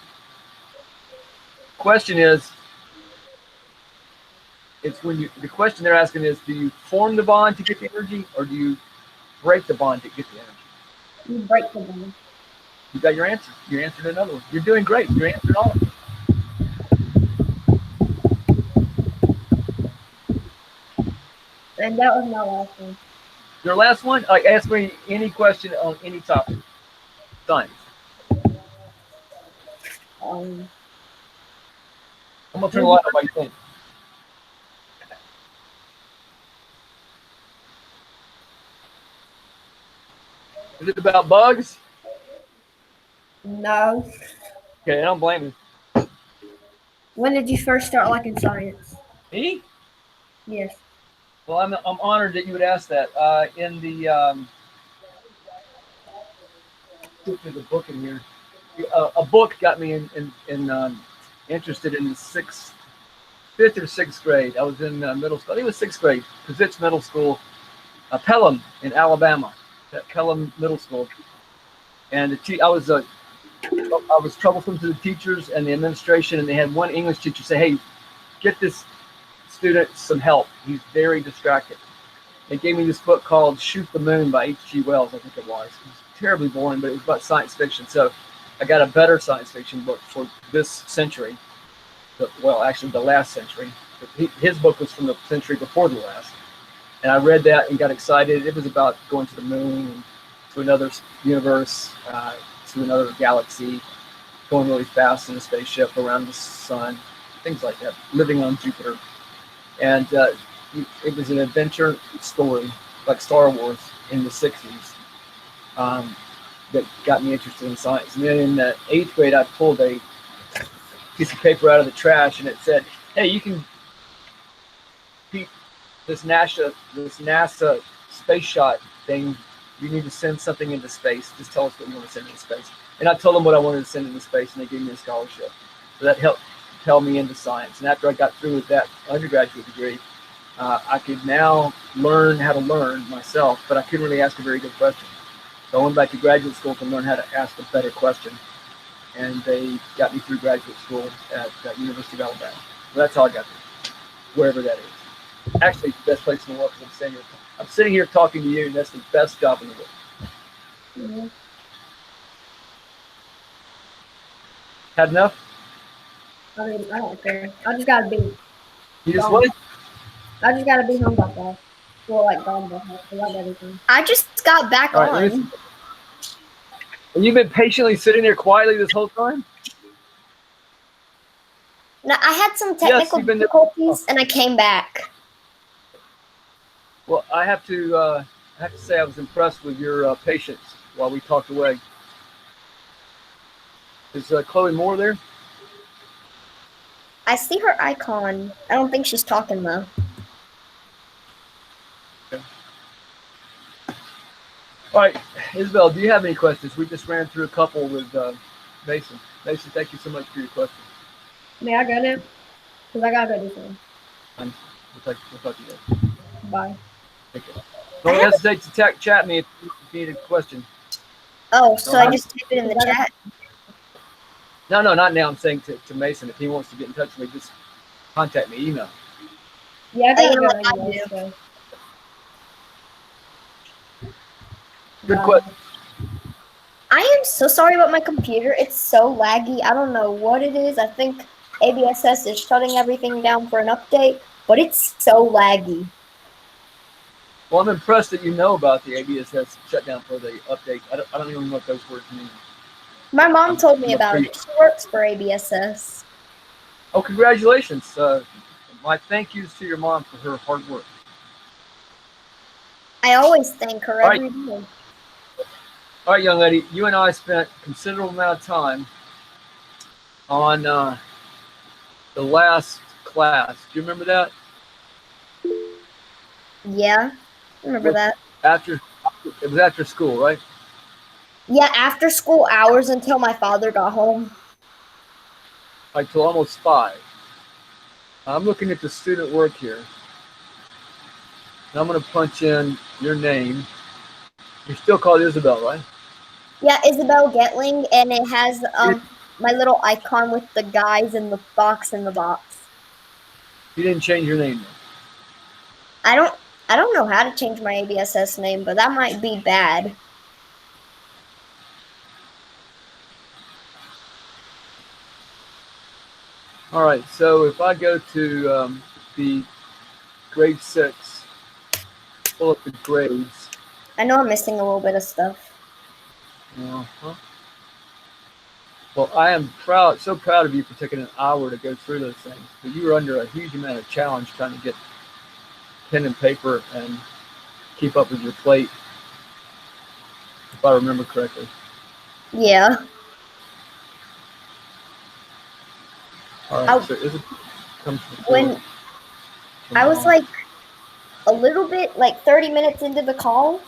Speaker 1: Question is, the question they're asking is, do you form the bond to get the energy, or do you break the bond to get the energy?
Speaker 3: You break the bond.
Speaker 1: You got your answer. You answered another one. You're doing great. You're answering all of them.
Speaker 3: And that was my last one.
Speaker 1: Your last one? Like, ask me any question on any topic. Science.
Speaker 3: Um,
Speaker 1: I'm gonna turn the light on while you think. Is it about bugs?
Speaker 3: no.
Speaker 1: Okay, I don't blame you.
Speaker 3: When did you first start liking science?
Speaker 1: Me?
Speaker 3: Yes.
Speaker 1: Well, I'm honored that you would ask that. In the there's a book in here. A book got me interested in the sixth fifth or sixth grade. I was in middle school. I think it was sixth grade. Kazitz Middle School, Pelham in Alabama. At Pelham Middle School. And I was troublesome to the teachers and the administration, and they had one English teacher say, "Hey, get this student some help. He's very distracted." They gave me this book called Shoot the Moon by H.G. Wells, I think it was. It was terribly boring, but it was about science fiction. So I got a better science fiction book for this century. Well, actually the last century. His book was from the century before the last. And I read that and got excited. It was about going to the moon and to another universe, to another galaxy, going really fast in a spaceship around the sun, things like that, living on Jupiter. And it was an adventure story, like Star Wars in the 60s, that got me interested in science. And then in the 8th grade, I pulled a piece of paper out of the trash, and it said, "Hey, you can beat this NASA space shot thing. You need to send something into space. Just tell us what you want to send into space." And I told them what I wanted to send into space, and they gave me a scholarship. So that helped propel me into science. And after I got through with that undergraduate degree, I could now learn how to learn myself, but I couldn't really ask a very good question. So I went back to graduate school to learn how to ask a better question. And they got me through graduate school at University of Alabama. So that's how I got there, wherever that is. Actually, it's the best place in the world because I'm sitting here talking to you, and that's the best job in the world.
Speaker 3: Mm-hmm.
Speaker 1: Had enough?
Speaker 3: I mean, I don't care. I just gotta be.
Speaker 1: You just what?
Speaker 3: I just gotta be home about that. Well, like gone about that. I love everything. I just got back
Speaker 1: All right,
Speaker 3: on.
Speaker 1: And you've been patiently sitting there quietly this whole time?
Speaker 3: No, I had some technical difficulties, and I came back.
Speaker 1: Well, I have to say I was impressed with your patience while we talked away. Is Chloe Moore there?
Speaker 3: I see her icon. I don't think she's talking though.
Speaker 1: Okay. All right, Isabel, do you have any questions? We just ran through a couple with Mason. Mason, thank you so much for your question.
Speaker 3: May I go now? Because I gotta go do something.
Speaker 1: We'll talk to you later.
Speaker 3: Bye.
Speaker 1: Okay. Don't hesitate to chat me if you need a question.
Speaker 3: Oh, so I just type it in the chat?
Speaker 1: No, not now. I'm saying to Mason, if he wants to get in touch with me, just contact me, email.
Speaker 3: Yeah, I gotta go anyway,
Speaker 1: Good question.
Speaker 3: I am so sorry about my computer. It's so laggy. I don't know what it is. I think ABSS is shutting everything down for an update, but it's so laggy.
Speaker 1: Well, I'm impressed that you know about the ABSS shutdown for the update. I don't even know what those words mean.
Speaker 3: My mom told me about it. She works for ABSS.
Speaker 1: Oh, congratulations. My thank yous to your mom for her hard work.
Speaker 3: I always thank her every day.
Speaker 1: All right, young lady, you and I spent a considerable amount of time on the last class. Do you remember that?
Speaker 3: Yeah, I remember that.
Speaker 1: It was after school, right?
Speaker 3: Yeah, after school hours until my father got home.
Speaker 1: Like till almost 5. I'm looking at the student work here. And I'm going to punch in your name. You're still called Isabel, right?
Speaker 3: Yeah, Isabel Getling, and it has my little icon with the guys in the box in the box.
Speaker 1: You didn't change your name, though.
Speaker 3: I don't know how to change my ABSS name, but that might be bad.
Speaker 1: All right, so if I go to the grade 6, pull up the grades.
Speaker 3: I know I'm missing a little bit of stuff.
Speaker 1: Uh-huh. Well, I am so proud of you for taking an hour to go through those things. But you were under a huge amount of challenge trying to get pen and paper and keep up with your plate, if I remember correctly.
Speaker 3: Yeah.
Speaker 1: All right, so is it comes before,
Speaker 3: when I was like a little bit, like 30 minutes into the call,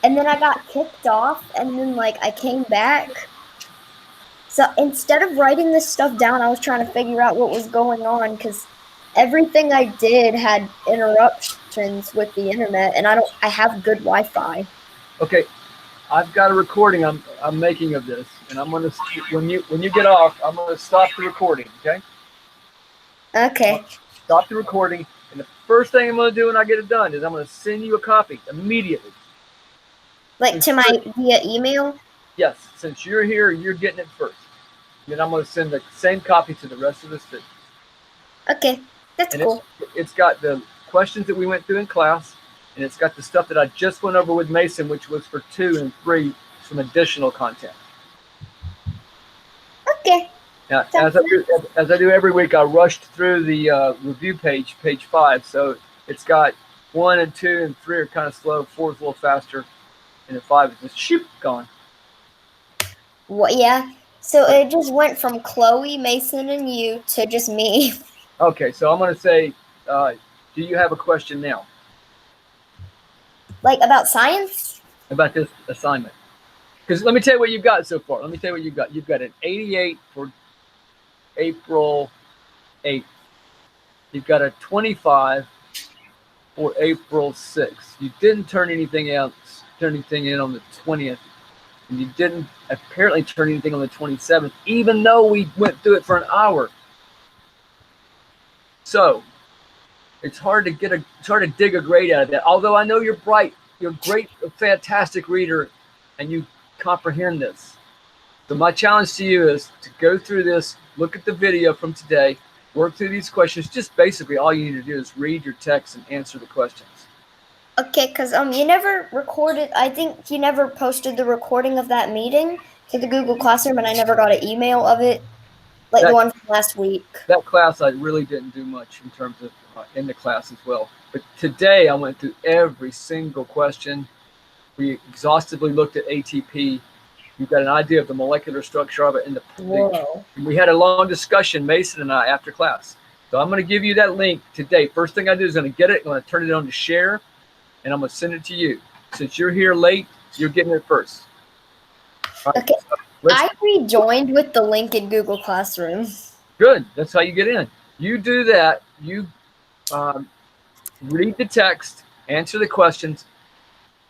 Speaker 3: and then I got kicked off, and then like I came back. So instead of writing this stuff down, I was trying to figure out what was going on, because everything I did had interruptions with the internet, and I have good Wi-Fi.
Speaker 1: Okay, I've got a recording I'm making of this, and I'm gonna when you get off, I'm gonna stop the recording. Okay.
Speaker 3: Okay.
Speaker 1: Stop the recording, and the first thing I'm gonna do when I get it done is I'm gonna send you a copy immediately.
Speaker 3: Like to my via email?
Speaker 1: Yes, since you're here, you're getting it first. Then I'm gonna send the same copy to the rest of the students.
Speaker 3: Okay, that's
Speaker 1: And
Speaker 3: cool.
Speaker 1: it's got the questions that we went through in class, and it's got the stuff that I just went over with Mason, which was for 2 and 3, some additional content.
Speaker 3: Okay.
Speaker 1: Now, as I do every week, I rushed through the review page 5. So it's got 1 and 2 and 3 are kind of slow, 4 is a little faster, and then 5 is just shoot gone.
Speaker 3: What? Yeah. So it just went from Chloe, Mason, and you to just me.
Speaker 1: Okay, so I'm going to say, do you have a question now
Speaker 3: Like about science?
Speaker 1: about this assignment? Because let me tell you what you've got so far. Let me tell you what you've got. You've got an 88 for April 8th. You've got a 25 for April 6th. You didn't turn anything in on the 20th. And you didn't apparently turn anything on the 27th, even though we went through it for an hour. So it's hard to dig a grade out of that. Although I know you're bright, you're a great, fantastic reader, and you comprehend this. So my challenge to you is to go through this, look at the video from today, work through these questions. Just basically all you need to do is read your text and answer the questions.
Speaker 3: Okay, because you never recorded. I think you never posted the recording of that meeting to the Google Classroom, and I never got an email of it, like the one from last week.
Speaker 1: That class I really didn't do much in terms of in the class as well. But today I went through every single question. We exhaustively looked at ATP. You've got an idea of the molecular structure of it. And we had a long discussion, Mason and I, after class. So I'm going to give you that link today. First thing I do is I'm going to get it. I'm going to turn it on to share, and I'm going to send it to you. Since you're here late, you're getting it first. All right,
Speaker 3: Okay.
Speaker 1: so
Speaker 3: I rejoined with the link in Google Classroom.
Speaker 1: good. That's how you get in. You do that. You read the text, answer the questions.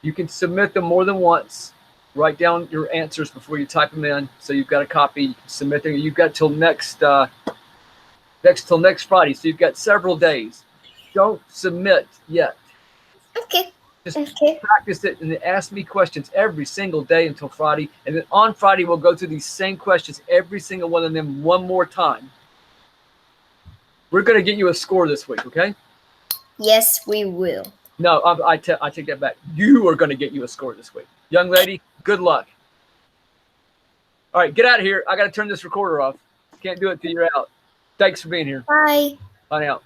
Speaker 1: You can submit them more than once. Write down your answers before you type them in, so you've got a copy. You can submit them. You've got till next Friday, so you've got several days. Don't submit yet.
Speaker 3: Okay.
Speaker 1: Just
Speaker 3: Okay.
Speaker 1: practice it and then ask me questions every single day until Friday. And then on Friday, we'll go through these same questions, every single one of them, one more time. We're going to get you a score this week, okay?
Speaker 3: Yes, we will.
Speaker 1: No, I take that back. You are going to get you a score this week. Young lady, good luck. All right, get out of here. I got to turn this recorder off. Can't do it till you're out. Thanks for being here.
Speaker 3: Bye.
Speaker 1: Bye now.